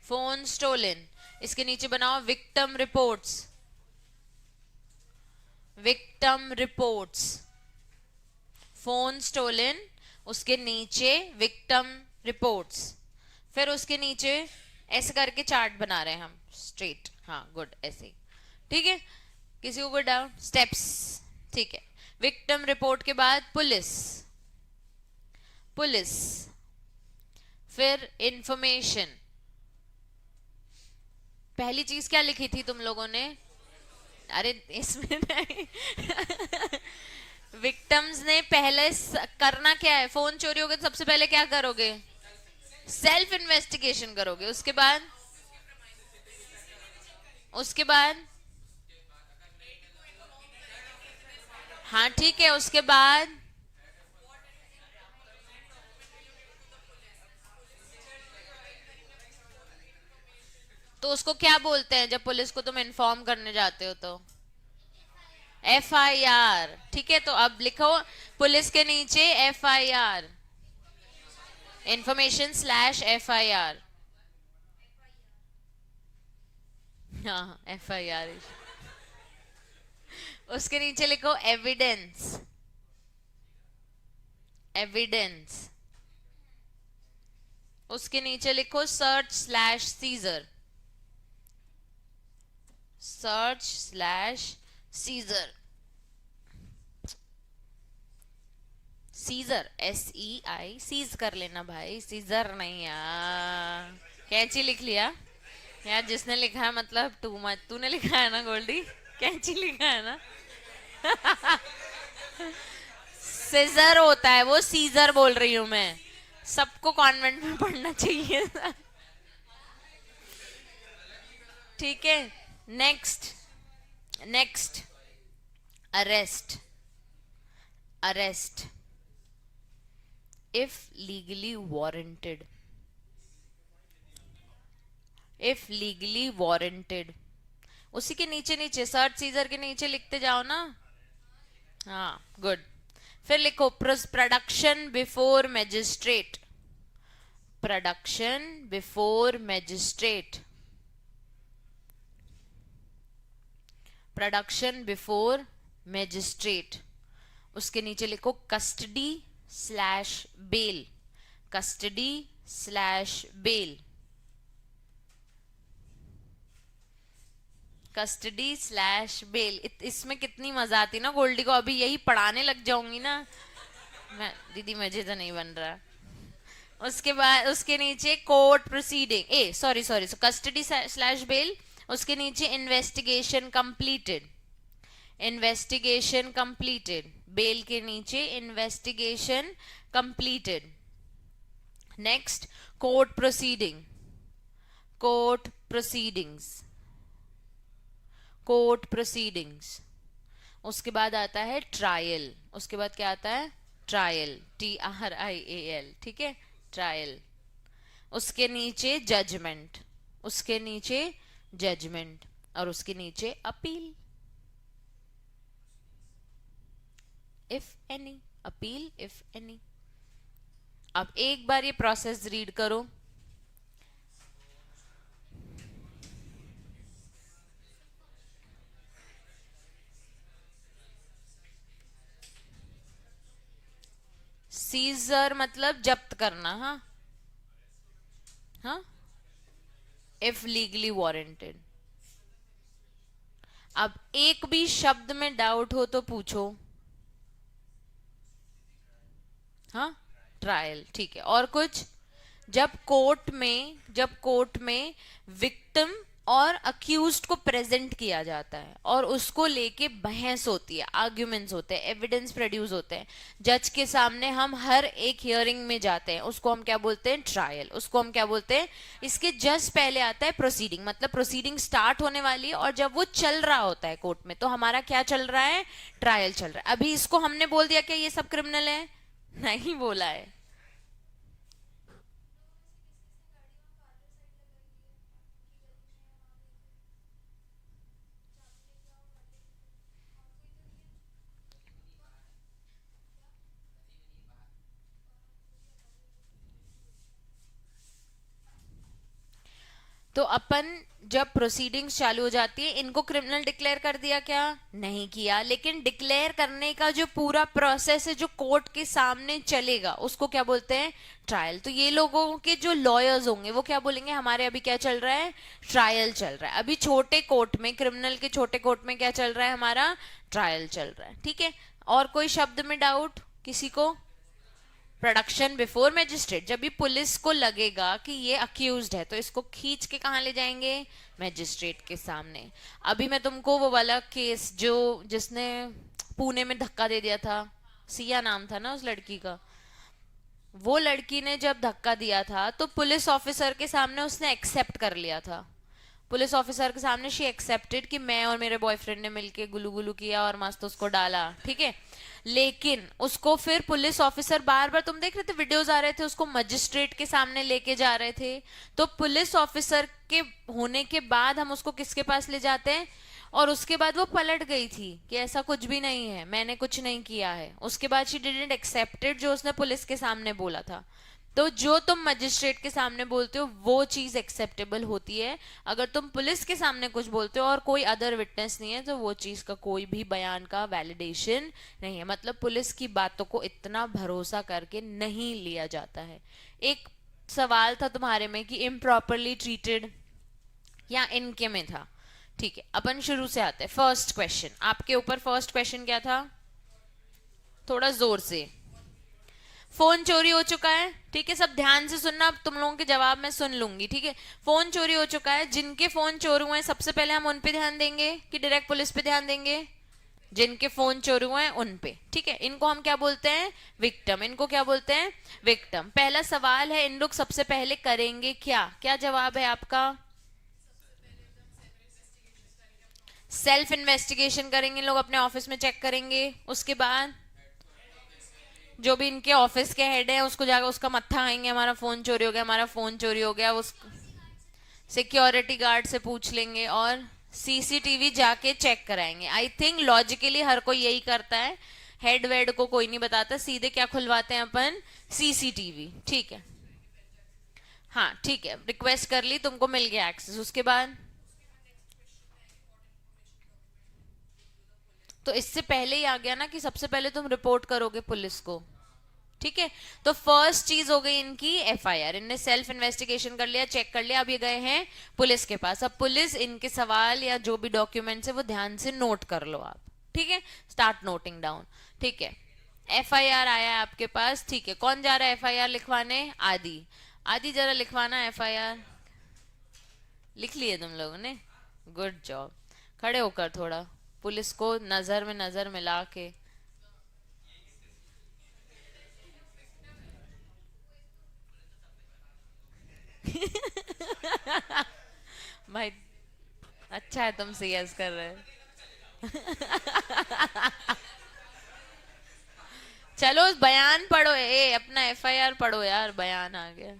फोन स्टोलन, इसके नीचे बनाओ victim reports, victim reports. Phone stolen, उसके नीचे विक्टिम रिपोर्ट्स, फिर उसके नीचे ऐसे करके चार्ट बना रहे हैं हम स्ट्रेट। हाँ गुड, ऐसे ही ठीक है। किसी को कोई डाउट? स्टेप्स ठीक है। विक्टिम रिपोर्ट के बाद पुलिस, पुलिस, फिर इंफॉर्मेशन। पहली चीज क्या लिखी थी तुम लोगों ने? अरे इसमें नहीं विक्टिम्स ने पहले करना क्या है? फोन चोरी हो गया तो सबसे पहले क्या करोगे? सेल्फ इन्वेस्टिगेशन करोगे। उसके बाद, उसके बाद हाँ ठीक है, उसके बाद तो उसको क्या बोलते हैं जब पुलिस को तुम इन्फॉर्म करने जाते हो? तो FIR, ठीक है। तो अब लिखो पुलिस के नीचे FIR, इंफॉर्मेशन स्लैश FIR। हाँ FIR। उसके नीचे लिखो एविडेंस, एविडेंस। उसके नीचे लिखो search slash seizure, search slash seizure, seizure SEI, seize कर लेना भाई, सीजर नहीं यार। कैंची लिख लिया यार, जिसने लिखा है मतलब टू मच। तूने लिखा है ना गोल्डी? कैंची लिखा है ना? सीजर होता है वो, सीजर बोल रही हूं मैं। सबको कॉन्वेंट में पढ़ना चाहिए था, ठीक है। Next, next arrest, arrest if legally warranted, if legally warranted. उसी के नीचे नीचे सर्च सीजर के नीचे लिखते जाओ ना। हाँ गुड। फिर लिखो production before magistrate, production before magistrate, production before magistrate. उसके नीचे लिखो custody slash bail, custody slash bail, custody slash bail. इसमें कितनी मजा आती ना गोल्डी को, अभी यही पढ़ाने लग जाऊंगी ना मैं। दीदी मुझे तो नहीं बन रहा। उसके बाद उसके नीचे court proceeding, uh sorry sorry, custody slash bail. उसके नीचे investigation completed, investigation completed. Bail के नीचे investigation completed. Next court proceeding, court proceedings, court proceedings. उसके बाद आता है ट्रायल, उसके बाद क्या आता है? ट्रायल, TRIAL, ठीक है, ट्रायल। उसके नीचे जजमेंट, उसके नीचे जजमेंट, और उसके नीचे appeal, if any, appeal if any. अब एक बार ये प्रोसेस रीड करो। सीजर मतलब जब्त करना, हाँ हाँ, इफ लीगली वारंटेड। अब एक भी शब्द में डाउट हो तो पूछो। हाँ, ट्रायल, ठीक है। और कुछ? जब कोर्ट में विक्टिम और अक्यूज्ड को प्रेजेंट किया जाता है और उसको लेके बहस होती है, आर्ग्यूमेंट्स होते हैं, एविडेंस प्रोड्यूस होते हैं, जज के सामने हम हर एक हियरिंग में जाते हैं, उसको हम क्या बोलते हैं? ट्रायल। उसको हम क्या बोलते हैं? इसके जस्ट पहले आता है प्रोसीडिंग, मतलब प्रोसीडिंग स्टार्ट होने वाली है और जब वो चल रहा होता है कोर्ट में तो हमारा क्या चल रहा है? ट्रायल चल रहा है। अभी इसको हमने बोल दिया क्या ये सब क्रिमिनल है? नहीं बोला है। तो अपन जब प्रोसीडिंग्स चालू हो जाती है, इनको क्रिमिनल डिक्लेयर कर दिया क्या? नहीं किया। लेकिन डिक्लेयर करने का जो पूरा प्रोसेस है जो कोर्ट के सामने चलेगा उसको क्या बोलते हैं? ट्रायल। तो ये लोगों के जो लॉयर्स होंगे वो क्या बोलेंगे? हमारे अभी क्या चल रहा है? ट्रायल चल रहा है। अभी छोटे कोर्ट में, क्रिमिनल के छोटे कोर्ट में क्या चल रहा है? हमारा ट्रायल चल रहा है। ठीक है। और कोई शब्द में डाउट किसी को? प्रोडक्शन बिफोर मैजिस्ट्रेट, जब भी पुलिस को लगेगा कि ये अक्यूज्ड है तो इसको खींच के कहाँ ले जाएंगे? मैजिस्ट्रेट के सामने। अभी मैं तुमको वो वाला केस जो जिसने पुणे में धक्का दे दिया था, सिया नाम था ना उस लड़की का, वो लड़की ने जब धक्का दिया था तो पुलिस ऑफिसर के सामने उसने एक्सेप्ट कर लिया था। पुलिस ऑफिसर के सामने शी एक्सेप्टेड कि मैं और मेरे बॉयफ्रेंड ने मिलके गुलू गुलू किया और मस्त उसको डाला। ठीक है। लेकिन उसको फिर पुलिस ऑफिसर बार बार, तुम देख रहे थे वीडियोस आ रहे थे, उसको मजिस्ट्रेट के सामने लेके जा रहे थे। तो पुलिस ऑफिसर के होने के बाद हम उसको किसके पास ले जाते हैं? और उसके बाद वो पलट गई थी कि ऐसा कुछ भी नहीं है, मैंने कुछ नहीं किया है। उसके बाद शी डिडंट एक्सेप्टेड जो उसने पुलिस के सामने बोला था। तो जो तुम मजिस्ट्रेट के सामने बोलते हो वो चीज एक्सेप्टेबल होती है। अगर तुम पुलिस के सामने कुछ बोलते हो और कोई अदर विटनेस नहीं है तो वो चीज का कोई भी बयान का वैलिडेशन नहीं है। मतलब पुलिस की बातों को इतना भरोसा करके नहीं लिया जाता है। एक सवाल था तुम्हारे में कि इम्प्रॉपरली ट्रीटेड या इनके में था। ठीक है, अपन शुरू से आते हैं। फर्स्ट क्वेश्चन आपके ऊपर, फर्स्ट क्वेश्चन क्या था? थोड़ा जोर से। फोन चोरी हो चुका है। ठीक है, सब ध्यान से सुनना, अब तुम लोगों के जवाब मैं सुन लूंगी। ठीक है, फोन चोरी हो चुका है। जिनके फोन चोरी हुए हैं सबसे पहले हम उन पे ध्यान देंगे कि डायरेक्ट पुलिस पे ध्यान देंगे? जिनके फोन चोरी हुए हैं उन पे। ठीक है, इनको हम क्या बोलते हैं? विक्टिम। इनको क्या बोलते हैं? विक्टिम। पहला सवाल है, इन लोग सबसे पहले करेंगे क्या? क्या जवाब है आपका? सेल्फ इन्वेस्टिगेशन करेंगे लोग, अपने ऑफिस में चेक करेंगे। उसके बाद जो भी इनके ऑफिस के हेड है उसको जाकर उसका मत्था खाएंगे, हमारा फोन चोरी हो गया, हमारा फोन चोरी हो गया। उस सिक्योरिटी गार्ड से पूछ लेंगे और सीसीटीवी जाके चेक कराएंगे। आई थिंक लॉजिकली हर कोई यही करता है, हेड वेड को कोई नहीं बताता, सीधे क्या खुलवाते हैं अपन? सीसीटीवी। ठीक है, हाँ ठीक है, रिक्वेस्ट कर ली, तुमको मिल गया एक्सेस। उसके बाद तो इससे पहले ही आ गया ना कि सबसे पहले तुम रिपोर्ट करोगे पुलिस को। ठीक है, तो फर्स्ट चीज हो गई इनकी एफआईआर। इनने सेल्फ इन्वेस्टिगेशन कर लिया, चेक कर लिया, अब ये गए हैं पुलिस के पास। अब पुलिस इनके सवाल या जो भी डॉक्यूमेंट्स है वो ध्यान से नोट कर लो आप। ठीक है, स्टार्ट नोटिंग डाउन। ठीक है, एफआईआर आया है आपके पास। ठीक है, कौन जा रहा है एफआईआर लिखवाने? आदि। आदि जरा लिखवाना एफआईआर। लिख लिए तुम लोगों ने? Good job. खड़े होकर थोड़ा पुलिस को नजर में नजर मिला के। भाई अच्छा है तुम सीएस कर रहे हो। चलो बयान पढ़ो, ए अपना एफआईआर पढ़ो यार, बयान आ गया।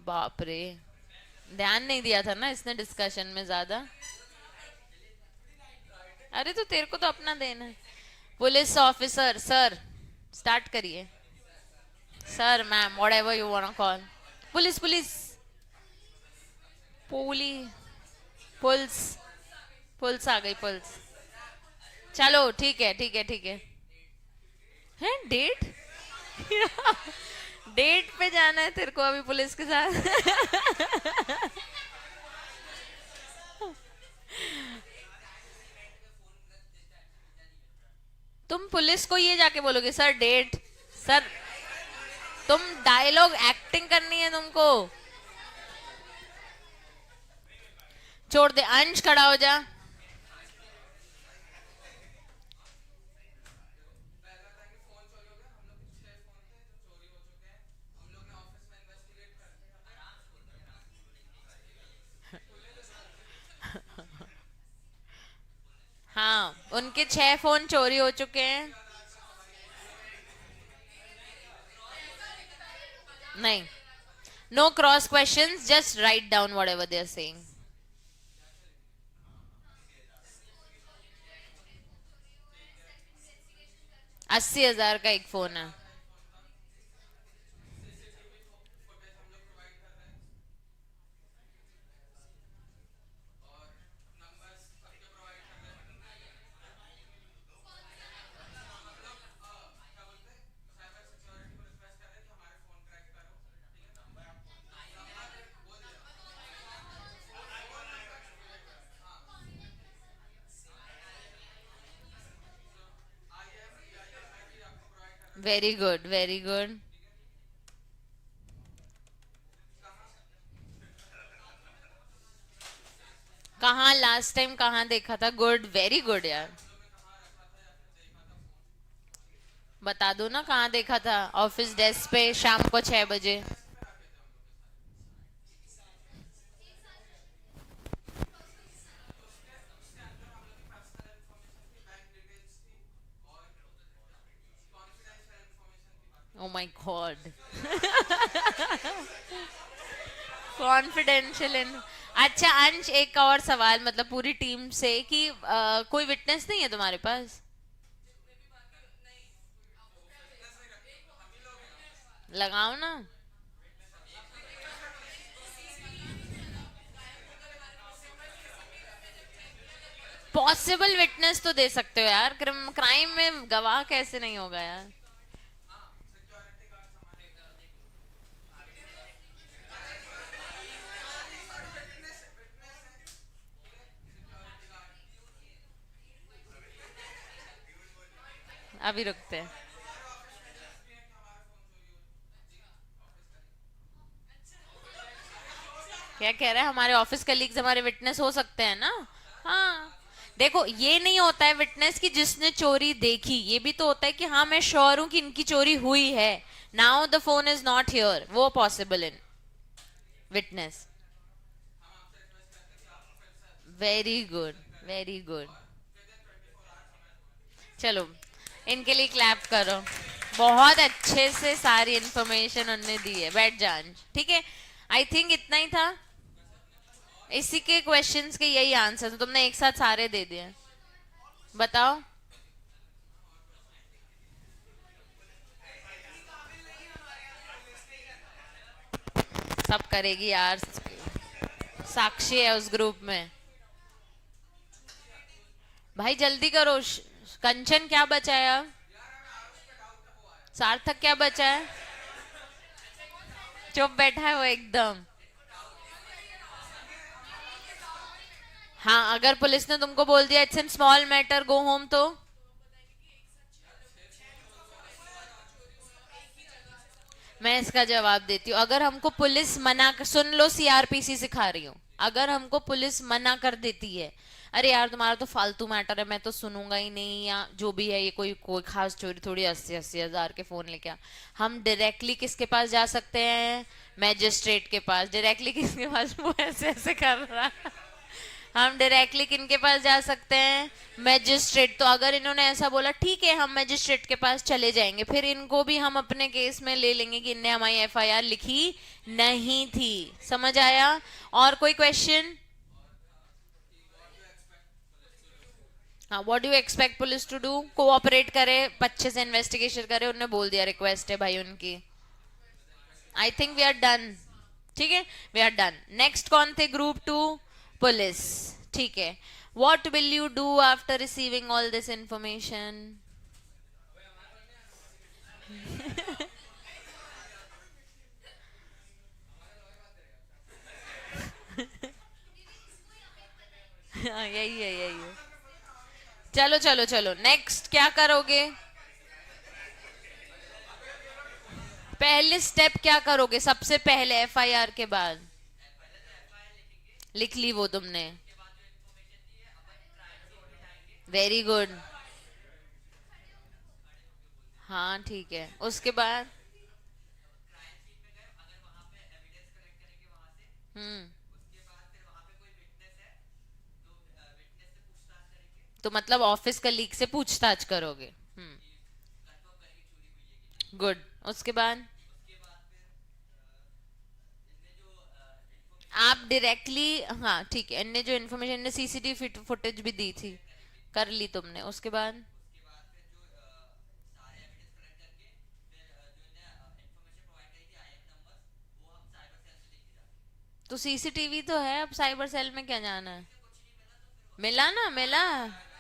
बाप रे, ध्यान नहीं दिया था ना इसने डिस्कशन में ज्यादा। अरे तो तेरे को तो अपना देना है। पुलिस ऑफिसर सर, स्टार्ट करिए। Sir, ma'am, whatever you want to call. Police police पुली पुल्स पुल्स आ गई, पुल्स। चलो ठीक है ठीक है ठीक है डेट। डेट पे जाना है तेरे को अभी पुलिस के साथ। पुलिस को ये जाके बोलोगे सर डेट, सर तुम डायलॉग एक्टिंग करनी है तुमको। छोड़ दे, अंश खड़ा हो जा। हाँ, उनके 6 फोन चोरी हो चुके हैं। नहीं, no cross questions, just write down whatever they are saying. 80,000 का एक फोन है। Very good, very good. कहाँ लास्ट टाइम कहाँ देखा था? गुड, वेरी गुड यार। बता दो ना कहाँ देखा था। ऑफिस डेस्क पे शाम को 6 बजे। Oh my God. कॉन्फिडेंशियल इन। अच्छा अंश, एक और सवाल, मतलब पूरी टीम से कि कोई विटनेस नहीं है तुम्हारे पास? लगाओ ना। पॉसिबल विटनेस तो दे सकते हो यार, क्राइम में गवाह कैसे नहीं होगा यार। अभी रुकते हैं। क्या कह रहा है? हमारे ऑफिस कलीग्स हमारे विटनेस हो सकते हैं ना। हाँ, देखो ये नहीं होता है विटनेस कि जिसने चोरी देखी, ये भी तो होता है कि हाँ मैं श्योर हूं कि इनकी चोरी हुई है, now the phone is not here, वो possible in witness. Very good, very good. चलो, इनके लिए क्लैप करो। बहुत अच्छे से सारी इंफॉर्मेशन उनने दी है। बैठ जान, ठीक है। आई थिंक इतना ही था। इसी के क्वेश्चंस के यही आंसर, तो तुमने एक साथ सारे दे दिए। बताओ। सब करेगी यार, साक्षी है उस ग्रुप में। भाई जल्दी करो। कंचन क्या बचा है अब? सार्थक क्या बचा है? चुप बैठा है वो एकदम। हाँ, अगर पुलिस ने तुमको बोल दिया it's an small matter, go home, तो मैं इसका जवाब देती हूँ। अगर हमको पुलिस मना कर, सुन लो सीआरपीसी सिखा रही हूँ, अगर हमको पुलिस मना कर देती है, अरे यार तुम्हारा तो फालतू मैटर है, मैं तो सुनूंगा ही नहीं, या जो भी है ये कोई कोई खास चोरी थोड़ी, 80-80 हजार के फोन लेके हम डायरेक्टली किसके पास जा सकते हैं? मैजिस्ट्रेट के पास। डायरेक्टली किसके पास? वो ऐसे ऐसे कर रहा है। हम डायरेक्टली किनके पास जा सकते हैं? मैजिस्ट्रेट। तो अगर इन्होंने ऐसा बोला ठीक है हम मैजिस्ट्रेट के पास चले जाएंगे, फिर इनको भी हम अपने केस में ले लेंगे कि इनने हमारी एफआईआर लिखी नहीं थी। समझ आया? और कोई क्वेश्चन? हाँ, what do you expect police to do? Cooperate करे, अच्छे से इन्वेस्टिगेशन करे। उन्होंने बोल दिया रिक्वेस्ट है भाई उनकी। I think we are done. ठीक है, वी आर डन। नेक्स्ट कौन थे? Group 2 police. ठीक है, what will you do after receiving all this information? यही है, यही है। चलो चलो चलो, नेक्स्ट क्या करोगे? पहले स्टेप क्या करोगे सबसे पहले एफआईआर के बाद? लिख ली वो तुमने? Very good. हाँ ठीक है, उसके बाद? हम्म। तो मतलब ऑफिस कलीग से पूछताछ करोगे? हम्म। गुड। उसके बाद? आप डायरेक्टली, हाँ ठीक है, इनने जो इन्फॉर्मेशन, ने सीसीटीवी फुटेज भी दी थी, कर ली तुमने, उसके बाद? तो सीसीटीवी तो है, अब साइबर सेल में क्या जाना है? मिला ना, मिला?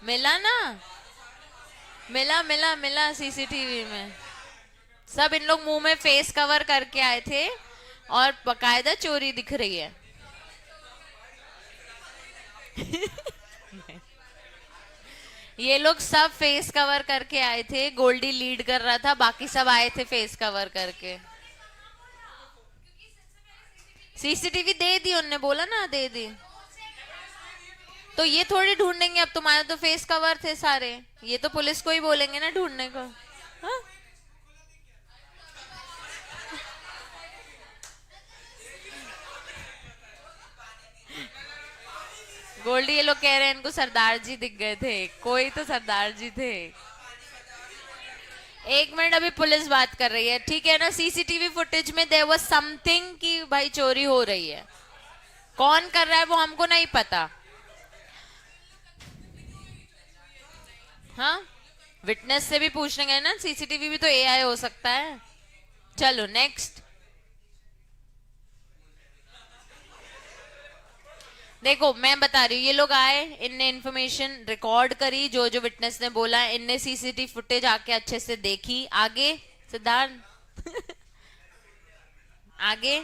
मिला ना? मिला मिला मिला सीसीटीवी में। सब इन लोग मुंह में फेस कवर करके आए थे और बकायदा चोरी दिख रही है। ये लोग सब फेस कवर करके आए थे, गोल्डी लीड कर रहा था, बाकी सब आए थे फेस कवर करके। सीसीटीवी दे दी उनने, बोला ना दे दी। तो ये थोड़ी ढूंढेंगे, अब तुम्हारे तो फेस कवर थे सारे, ये तो पुलिस को ही बोलेंगे ना ढूंढने को। हाँ? गोल्डी, ये लोग कह रहे हैं इनको सरदार जी दिख गए थे, कोई तो सरदार जी थे। एक मिनट, अभी पुलिस बात कर रही है, ठीक है ना? सीसीटीवी फुटेज में देयर वाज समथिंग कि भाई चोरी हो रही है, कौन कर रहा है वो हमको नहीं पता। हाँ, विटनेस से भी पूछ लेंगे ना, सीसीटीवी भी तो एआई हो सकता है। चलो नेक्स्ट। देखो मैं बता रही हूँ, ये लोग आए, इनने इन्फॉर्मेशन रिकॉर्ड करी, जो जो विटनेस ने बोला, इनने सीसीटीवी फुटेज आके अच्छे से देखी। आगे सिद्धार्थ। आगे।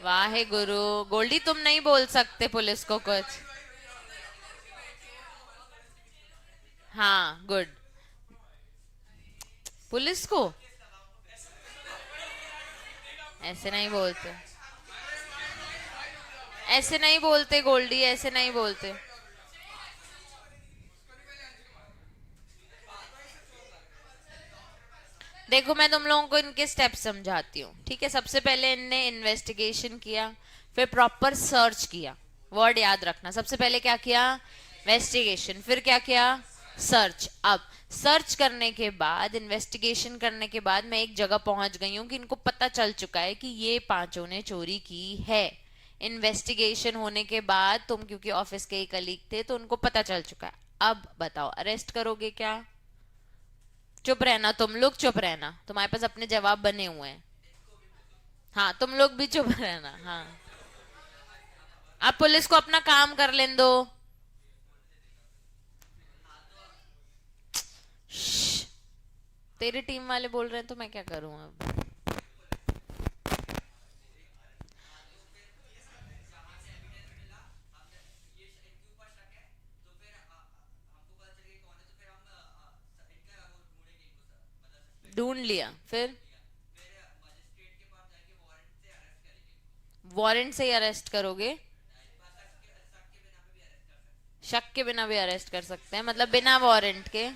वाहे गुरु। गोल्डी तुम नहीं बोल सकते पुलिस को कुछ? हाँ गुड। पुलिस को ऐसे नहीं बोलते, ऐसे नहीं बोलते गोल्डी, ऐसे नहीं बोलते। देखो मैं तुम लोगों को इनके स्टेप समझाती हूँ, ठीक है? सबसे पहले इनने इन्वेस्टिगेशन किया, फिर प्रॉपर सर्च किया। वर्ड याद रखना, सबसे पहले क्या किया? इन्वेस्टिगेशन, फिर क्या किया? सर्च। अब सर्च करने के बाद, इन्वेस्टिगेशन करने के बाद मैं एक जगह पहुंच गई हूँ कि इनको पता चल चुका है कि ये पांचों ने चोरी की है। इन्वेस्टिगेशन होने के बाद, तुम क्योंकि ऑफिस के ही कलीग थे तो उनको पता चल चुका है। अब बताओ, अरेस्ट करोगे क्या? चुप रहना, तुम लोग चुप रहना, तुम्हारे पास अपने जवाब बने हुए हैं। हाँ तुम लोग भी चुप रहना। हाँ, अब पुलिस को अपना काम कर लेने दो। श्श, तेरी टीम वाले बोल रहे हैं तो मैं क्या करूं अब? ढूंढ लिया, फिर? वारंट से ही अरेस्ट करोगे? शक के बिना भी अरेस्ट कर सकते हैं, मतलब बिना वारंट के?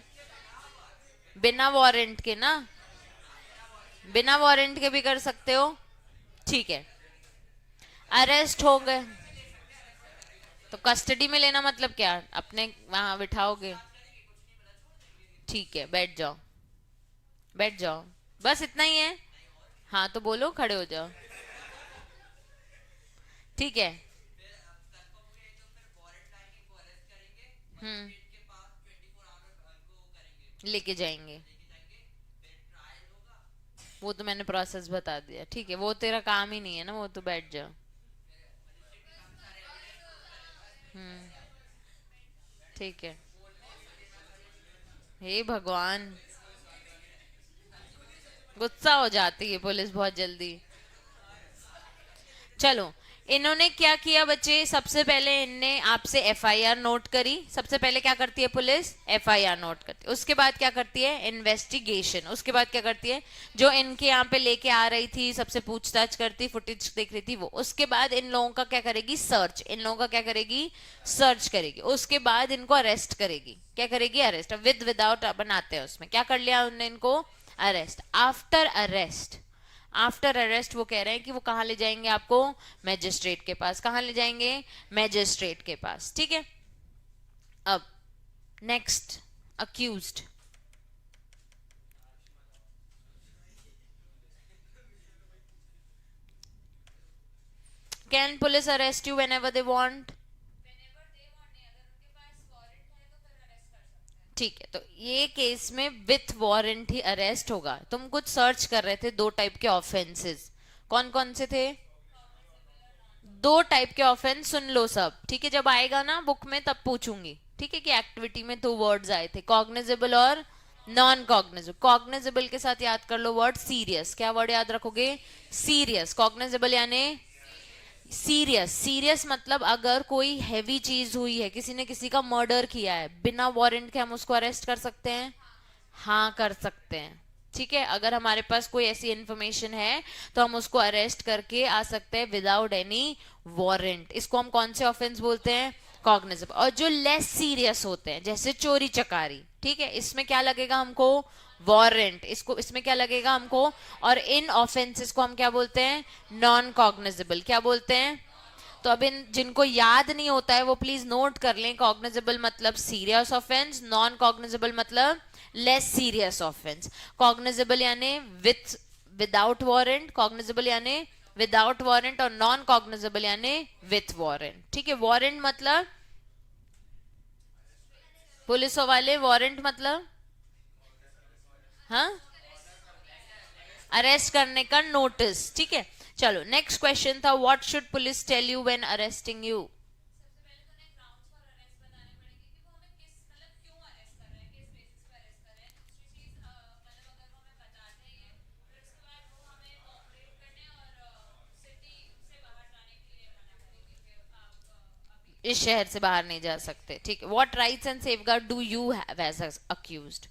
बिना वारंट के ना? बिना वारंट के भी कर सकते हो, ठीक है। अरेस्ट हो गए तो कस्टडी में लेना मतलब क्या, अपने वहां बिठाओगे? ठीक है, बैठ जाओ, बैठ जाओ, बस इतना ही है। हाँ तो बोलो, खड़े हो जाओ। ठीक है। हम्म। लेके जाएंगे, वो तो मैंने प्रोसेस बता दिया, ठीक है, वो तेरा काम ही नहीं है ना, वो तो बैठ जाओ। हम्म। ठीक है। हे भगवान, गुस्सा हो जाती है पुलिस बहुत जल्दी। चलो, इन्होंने क्या किया बच्चे, सबसे पहले इनने आपसे एफआईआर नोट करी। सबसे पहले क्या करती है पुलिस, एफआईआर नोट करती है। उसके बाद क्या करती है, इन्वेस्टिगेशन। उसके बाद क्या करती है, जो इनके यहाँ पे लेके आ रही थी, सबसे पूछताछ करती, फुटेज देख रही थी वो। उसके बाद इन लोगों का क्या करेगी, सर्च। इन लोगों का क्या करेगी, सर्च करेगी। उसके बाद इनको अरेस्ट करेगी। क्या करेगी, अरेस्ट। विद विदाउट बनाते हैं उसमें, क्या कर लिया उन्होंने, इनको अरेस्ट। आफ्टर अरेस्ट वो कह रहे हैं कि वो कहाँ ले जाएंगे आपको, मैजिस्ट्रेट के पास। कहाँ ले जाएंगे, मैजिस्ट्रेट के पास। ठीक है, अब next, accused. Can police arrest you whenever they want? ठीक है, तो ये केस में विथ वारंट ही अरेस्ट होगा। तुम कुछ सर्च कर रहे थे, दो टाइप के ऑफेंसेस, कौन कौन से थे, दो टाइप के ऑफेंस, सुन लो सब। ठीक है, जब आएगा ना बुक में तब पूछूंगी। ठीक है, कि एक्टिविटी में दो वर्ड्स आए थे, कॉग्निजेबल और नॉन कॉग्निजेबल। कॉग्निजेबल के साथ याद कर लो वर्ड सीरियस। क्या वर्ड याद रखोगे, सीरियस। कॉग्निजेबल यानी सीरियस। सीरियस मतलब अगर कोई हैवी चीज हुई है, किसी ने किसी का मर्डर किया है, बिना वारंट के हम उसको अरेस्ट कर सकते हैं, हाँ कर सकते हैं। ठीक है, अगर हमारे पास कोई ऐसी इंफॉर्मेशन है तो हम उसको अरेस्ट करके आ सकते हैं विदाउट एनी वारंट। इसको हम कौन से ऑफेंस बोलते हैं, कॉग्निजेबल। और जो लेस सीरियस होते हैं, जैसे चोरी चकारी, ठीक है, इसमें क्या लगेगा हमको, वारंट। इसको, इसमें क्या लगेगा हमको। और इन ऑफेंसेस को हम क्या बोलते हैं, नॉन कॉग्निजेबल। क्या बोलते हैं, तो अब इन जिनको याद नहीं होता है वो प्लीज नोट कर लें। कॉग्निजेबल मतलब सीरियस ऑफेंस, नॉन कॉग्निजेबल मतलब लेस सीरियस ऑफेंस। कॉग्निजेबल यानी विथ विदाउट वारंट, कॉग्निजेबल यानी विदाउट वारंट, और नॉन कॉग्निजेबल यानी विथ वारंट। ठीक है, वारंट मतलब पुलिस वाले, वारंट मतलब हाँ, अरेस्ट करने का नोटिस। ठीक है, चलो नेक्स्ट क्वेश्चन था, what should police tell you when arresting you. इस शहर से बाहर नहीं जा सकते। ठीक है, what rights and safeguard do you have as accused.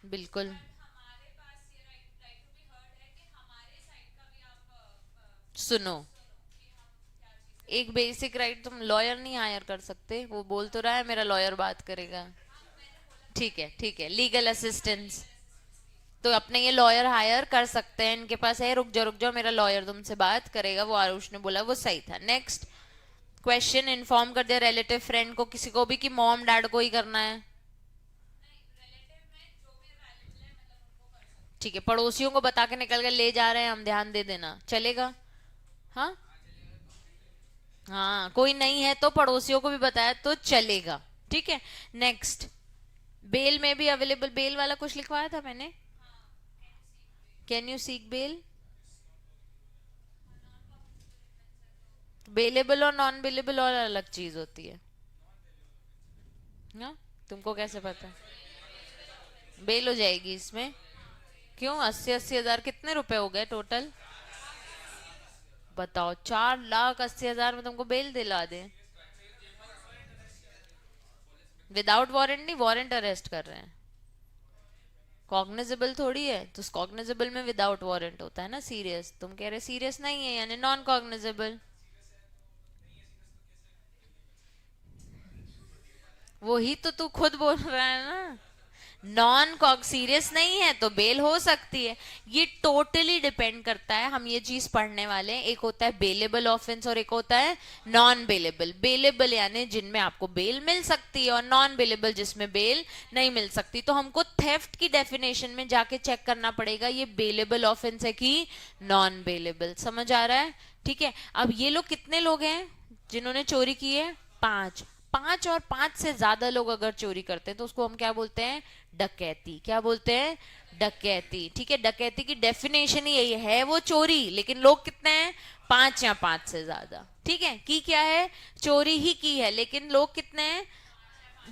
बिल्कुल, सुनो, एक बेसिक राइट, तुम लॉयर नहीं हायर कर सकते, वो बोल तो रहा है मेरा लॉयर बात करेगा। ठीक है, ठीक है, लीगल असिस्टेंस तो अपने ये लॉयर हायर कर सकते हैं, इनके पास है। रुक जाओ, मेरा लॉयर तुमसे बात करेगा, वो आरुष ने बोला, वो सही था। नेक्स्ट क्वेश्चन, इन्फॉर्म कर दिया रिलेटिव फ्रेंड को, किसी को भी, कि मॉम डैड को ही करना है। ठीक है, पड़ोसियों को बता के निकल गए, ले जा रहे हैं हम, ध्यान दे देना, चलेगा। हाँ, हाँ कोई नहीं है तो पड़ोसियों को भी बताया तो चलेगा। ठीक है, नेक्स्ट, बेल में भी अवेलेबल, बेल वाला कुछ लिखवाया था मैंने, can you seek bail. Bailable और नॉन बेलेबल और अलग चीज होती है ना, तुमको कैसे पता। बेल हो जाएगी इसमें, क्यों, 80-80 हजार, कितने रुपए हो गए टोटल, बताओ। 4,80,000 में तुमको बेल दिला दे, विदाउट वारंट नहीं, वारंट अरेस्ट कर रहे हैं। कॉग्निजेबल थोड़ी है, तो कॉग्निजेबल में विदाउट वारंट होता है ना, सीरियस। तुम कह रहे सीरियस नहीं है यानी नॉन कॉग्निजेबल। वही तो तू खुद बोल रहा है ना, नॉन कॉग सीरियस नहीं है तो बेल हो सकती है। ये टोटली डिपेंड करता है, हम ये चीज पढ़ने वाले हैं। एक होता है बेलेबल ऑफेंस और एक होता है नॉन बेलेबल। बेलेबल यानी जिनमें आपको बेल मिल सकती है, और नॉन बेलेबल जिसमें बेल नहीं मिल सकती। तो हमको थेफ्ट की डेफिनेशन में जाके चेक करना पड़ेगा ये बेलेबल ऑफेंस है कि नॉन बेलेबल। समझ आ रहा है, ठीक है। अब ये लोग कितने लोग हैं जिन्होंने चोरी की है, 5। 5 और 5 से ज्यादा लोग अगर चोरी करते हैं तो उसको हम क्या बोलते हैं, डकैती। क्या बोलते हैं, डकैती। ठीक है, डकैती की डेफिनेशन ही यही है, वो चोरी, लेकिन लोग कितने हैं, 5 या 5 से ज्यादा। ठीक है, की क्या है, चोरी ही की है, लेकिन लोग कितने हैं,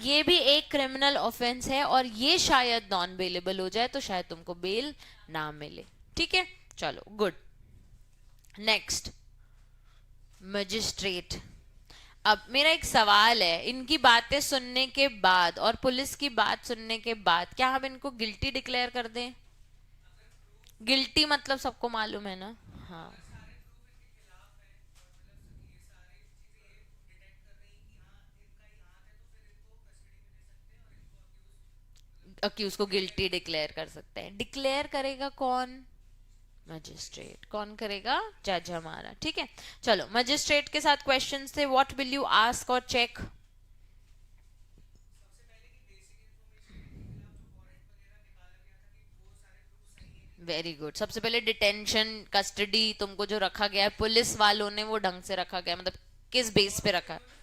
ये भी एक क्रिमिनल ऑफेंस है और ये शायद नॉन बेलेबल हो जाए तो शायद तुमको बेल ना मिले। ठीक है, चलो गुड। Next, magistrate. अब मेरा एक सवाल है, इनकी बातें सुनने के बाद और पुलिस की बात सुनने के बाद क्या हम इनको गिल्टी डिक्लेयर कर दें? गिल्टी मतलब सबको मालूम है ना। हाँ, अक्यूज को गिल्टी डिक्लेयर कर सकते हैं। डिक्लेयर करेगा कौन? मजिस्ट्रेट। कौन करेगा? जज हमारा। ठीक है, चलो मजिस्ट्रेट के साथ क्वेश्चंस थे। व्हाट विल यू आस्क और चेक? Very good. सबसे पहले डिटेंशन, कस्टडी, तुमको जो रखा गया है पुलिस वालों ने वो ढंग से रखा गया है, मतलब किस बेस पे रखा है?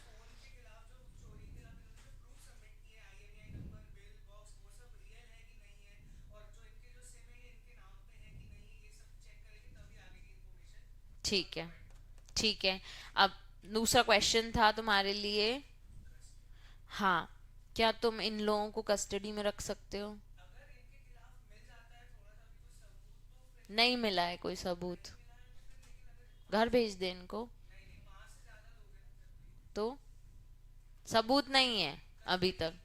ठीक है, ठीक है। अब दूसरा क्वेश्चन था तुम्हारे लिए। हाँ, क्या तुम इन लोगों को कस्टडी में रख सकते हो? नहीं मिला है कोई सबूत? घर भेज दे इनको। तो सबूत नहीं है अभी तक।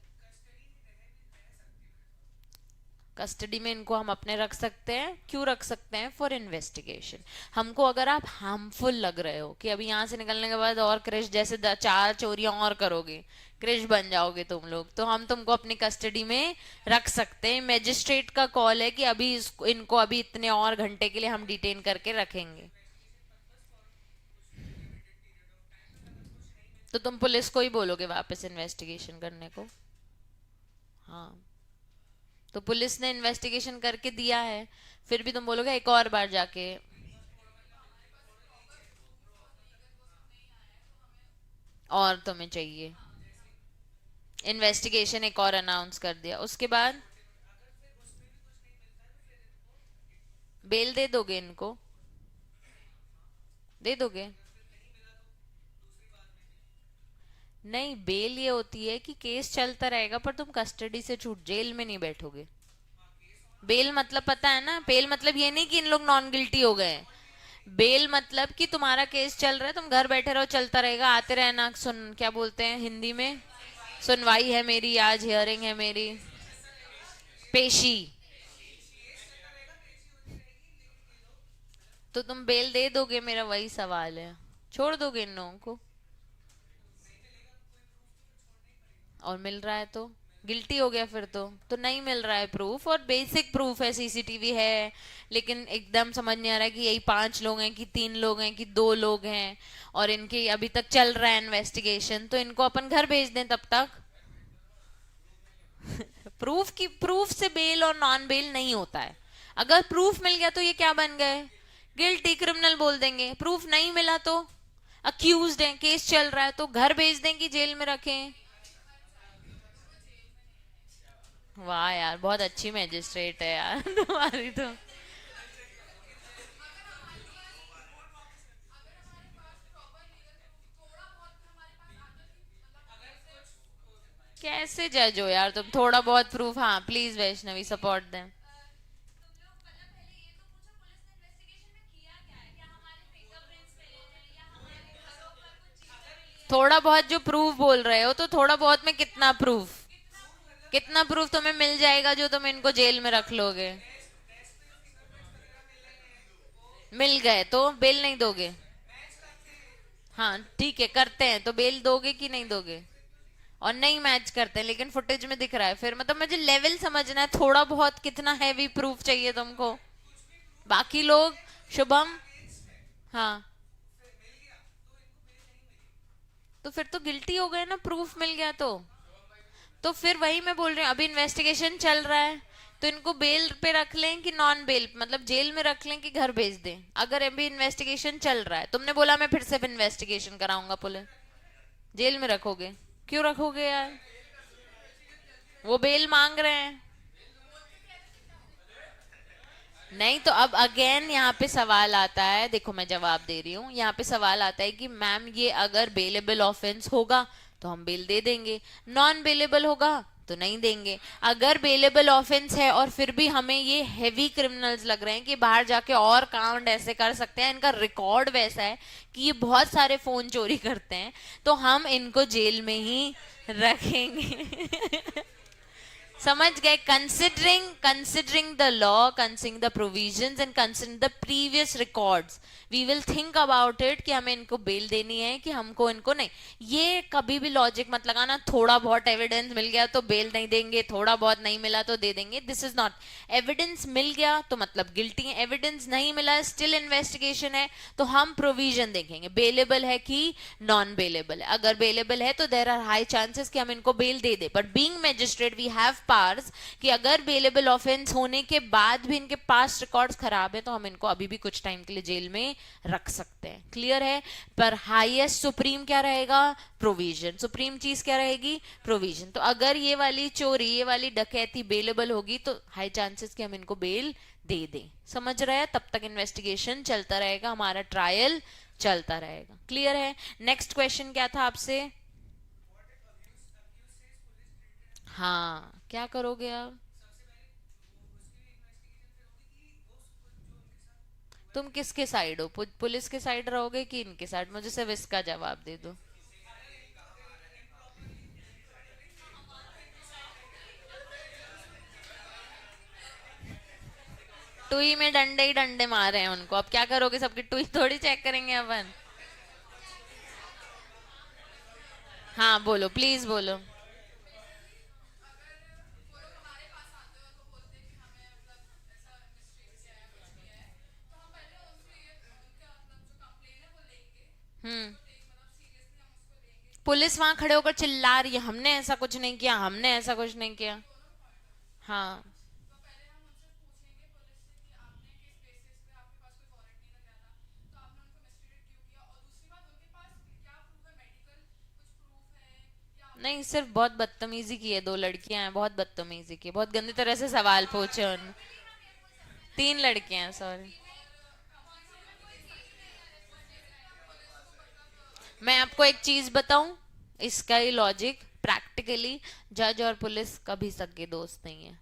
कस्टडी में इनको हम अपने रख सकते हैं। क्यों रख सकते हैं? For investigation. हमको अगर आप हार्मफुल लग रहे हो कि अभी यहाँ से निकलने के बाद और क्रिश जैसे चार चोरियां और करोगे, क्रिश बन जाओगे तुम लोग, तो हम तुमको अपनी कस्टडी में रख सकते हैं। मैजिस्ट्रेट का कॉल है कि अभी इनको अभी इतने और घंटे के लिए हम डिटेन करके रखेंगे। तो तुम पुलिस को ही बोलोगे वापस इन्वेस्टिगेशन करने को। हाँ, तो पुलिस ने इन्वेस्टिगेशन करके दिया है, फिर भी तुम बोलोगे एक और बार जाके। और तुम्हें चाहिए इन्वेस्टिगेशन एक और अनाउंस कर दिया, उसके बाद बेल दे दोगे इनको? दे दोगे? नहीं, बेल ये होती है कि केस चलता रहेगा पर तुम कस्टडी से छूट, जेल में नहीं बैठोगे। बेल मतलब पता है ना? बेल मतलब ये नहीं कि इन लोग नॉन गिल्टी हो गए। बेल मतलब कि तुम्हारा केस चल रहा है, तुम घर बैठे रहो, चलता रहेगा, आते रहना। सुन, क्या बोलते हैं हिंदी में? सुनवाई है मेरी आज, हियरिंग है मेरी, पेशी। तो तुम बेल दे दोगे? मेरा वही सवाल है। छोड़ दोगे इन लोगों को? और मिल रहा है तो गिल्टी हो गया फिर तो नहीं मिल रहा है प्रूफ, और बेसिक प्रूफ है, सीसीटीवी है, लेकिन एकदम समझ नहीं आ रहा है कि यही 5 लोग हैं कि 3 लोग हैं कि 2 लोग हैं, और इनके अभी तक चल रहा है इन्वेस्टिगेशन, तो इनको अपन घर भेज दें तब तक। प्रूफ से बेल और नॉन बेल नहीं होता है। अगर प्रूफ मिल गया तो ये क्या बन गए? गिल्टी, क्रिमिनल बोल देंगे। प्रूफ नहीं मिला तो अक्यूज्ड है, केस चल रहा है, तो घर भेज दें कि जेल में रखें? वाह यार, बहुत अच्छी मैजिस्ट्रेट है यार तुम्हारी तो। कैसे जज हो यार तुम? थोड़ा बहुत प्रूफ, हाँ प्लीज वैष्णवी सपोर्ट दें। थोड़ा बहुत जो प्रूफ बोल रहे हो, तो थोड़ा बहुत में कितना प्रूफ? कितना प्रूफ तुम्हें मिल जाएगा जो तुम इनको जेल में रख लोगे? मिल गए तो बेल नहीं दोगे? हाँ ठीक है, करते हैं तो बेल दोगे कि नहीं दोगे? और नहीं मैच करते हैं लेकिन फुटेज में दिख रहा है, फिर मतलब मुझे लेवल समझना है, थोड़ा बहुत कितना हैवी प्रूफ चाहिए तुमको? बाकी लोग, शुभम। हाँ, तो फिर तो गिल्टी हो गए ना, प्रूफ मिल गया तो फिर वही मैं बोल रही हूँ, अभी इन्वेस्टिगेशन चल रहा है, तो इनको बेल पे रख लें कि नॉन बेल, मतलब जेल में रख लें कि घर भेज दें? अगर अभी इन्वेस्टिगेशन चल रहा है, तुमने बोला मैं फिर से इन्वेस्टिगेशन कराऊंगा पुलिस, जेल में रखोगे? क्यों रखोगे यार? वो बेल मांग रहे हैं। नहीं तो अब अगेन यहाँ पे सवाल आता है, देखो मैं जवाब दे रही हूँ, यहाँ पे सवाल आता है कि मैम ये अगर बेलेबल ऑफेंस होगा तो हम बेल दे देंगे, नॉन बेलेबल होगा तो नहीं देंगे। अगर बेलेबल ऑफेंस है और फिर भी हमें ये हैवी क्रिमिनल्स लग रहे हैं कि बाहर जाके और कांड ऐसे कर सकते हैं, इनका रिकॉर्ड वैसा है कि ये बहुत सारे फोन चोरी करते हैं, तो हम इनको जेल में ही रखेंगे। समझ गए? Considering the law, considering the provisions and considering the previous records, we will think about it कि हमें इनको बेल देनी है कि हमको इनको नहीं। ये कभी भी लॉजिक मत लगाना, थोड़ा बहुत एविडेंस मिल गया तो बेल नहीं देंगे, थोड़ा बहुत नहीं मिला तो दे देंगे। दिस इज नॉट, एविडेंस मिल गया तो मतलब गिल्टी है, एविडेंस नहीं मिला स्टिल इन्वेस्टिगेशन है, तो हम प्रोविजन देखेंगे बेलेबल है कि नॉन बेलेबल है। अगर बेलेबल है तो देर आर हाई चांसेस कि हम इनको बेल दे दे, but being magistrate we have powers कि अगर बेलेबल ऑफेंस होने के बाद भी इनके पास रिकॉर्ड्स खराब है तो हम इनको अभी भी कुछ टाइम के लिए जेल में रख सकते हैं। क्लियर है? पर हाईएस्ट सुप्रीम क्या रहेगा? प्रोविजन। सुप्रीम चीज क्या रहेगी? प्रोविजन। तो अगर ये वाली चोरी, ये वाली डकैती बेलेबल होगी तो हाई चांसेस कि हम इनको बेल दे दें। समझ रहे हैं? तब तक इन्वेस्टिगेशन चलता रहेगा, हमारा ट्रायल चलता रहेगा। क्लियर है? नेक्स्ट क्वेश्चन क्या था आपसे? हाँ, क्या करोगे आप? तुम किसके साइड हो? पुलिस के साइड रहोगे कि इनके साइड? मुझे सिर्फ इसका जवाब दे दो। टुई में डंडे ही डंडे मारे हैं उनको, अब क्या करोगे? सबकी टुई थोड़ी चेक करेंगे अपन। हाँ बोलो, प्लीज बोलो। हम्म। पुलिस वहां खड़े होकर चिल्ला रही है हमने ऐसा कुछ नहीं किया, हमने ऐसा कुछ नहीं किया। हाँ। नहीं, सिर्फ बहुत बदतमीजी की है, दो लड़कियां हैं, बहुत बदतमीजी की, बहुत गंदी तरह से सवाल पूछे उन। तीन लड़कियां हैं, सॉरी। मैं आपको एक चीज बताऊं, इसका ही लॉजिक प्रैक्टिकली जज और पुलिस कभी सगे दोस्त नहीं है।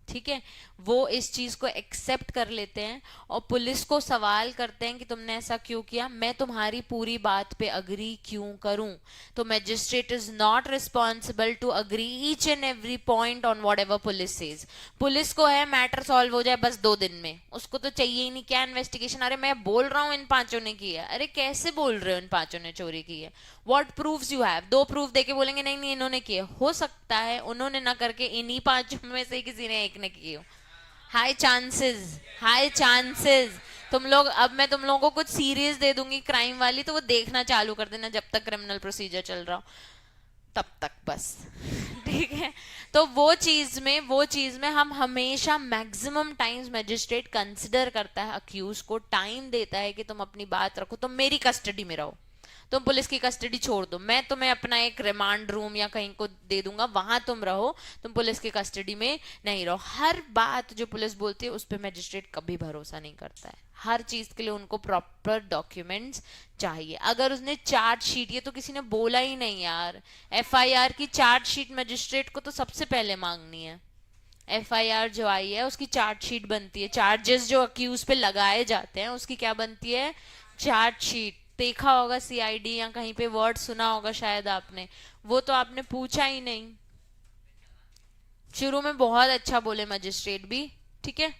ठीक है? वो इस चीज को एक्सेप्ट कर लेते हैं और पुलिस को सवाल करते हैं कि तुमने ऐसा क्यों किया, मैं तुम्हारी पूरी बात पे अग्री क्यों करूं? तो magistrate is not responsible to agree each and every point on whatever police says. Police को है मैटर सॉल्व हो जाए बस 2 दिन में, उसको तो चाहिए ही नहीं क्या इन्वेस्टिगेशन। अरे मैं बोल रहा हूँ इन पांचों ने की है, अरे कैसे बोल रहे हो इन पांचों ने चोरी की है? What proofs you have? 2 proof देके बोलेंगे नहीं नहीं इन्होंने किए, हो सकता है उन्होंने ना करके इन्हीं पांचों में से किसी ने एक ने की हो। High chances, high chances. तुम लोग, अब मैं तुम लोगों को कुछ सीरीज दे दूंगी क्राइम वाली, तो वो देखना चालू कर देना जब तक क्रिमिनल प्रोसीजर चल रहा हो, तब तक बस। ठीक है? तो वो चीज में हम हमेशा मैक्सिमम टाइम्स मैजिस्ट्रेट कंसिडर करता है, अक्यूज को टाइम देता है कि तुम अपनी बात रखो, तुम मेरी कस्टडी में रहो, तुम पुलिस की कस्टडी छोड़ दो, मैं तुम्हें अपना एक रिमांड रूम या कहीं को दे दूंगा, वहां तुम रहो, तुम पुलिस की कस्टडी में नहीं रहो। हर बात जो पुलिस बोलती है उस पर मैजिस्ट्रेट कभी भरोसा नहीं करता है। हर चीज के लिए उनको प्रॉपर डॉक्यूमेंट्स चाहिए। अगर उसने चार्जशीट, ये तो किसी ने बोला ही नहीं यार, एफआईआर की चार्जशीट मैजिस्ट्रेट को तो सबसे पहले मांगनी है। एफआईआर जो आई है उसकी चार्जशीट बनती है, चार्जेस जो अक्यूज पे लगाए जाते हैं उसकी क्या बनती है? चार्जशीट। देखा होगा सीआईडी या कहीं पे वर्ड सुना होगा शायद आपने, वो तो आपने पूछा ही नहीं। शुरू में बहुत अच्छा बोले मजिस्ट्रेट भी, ठीक है?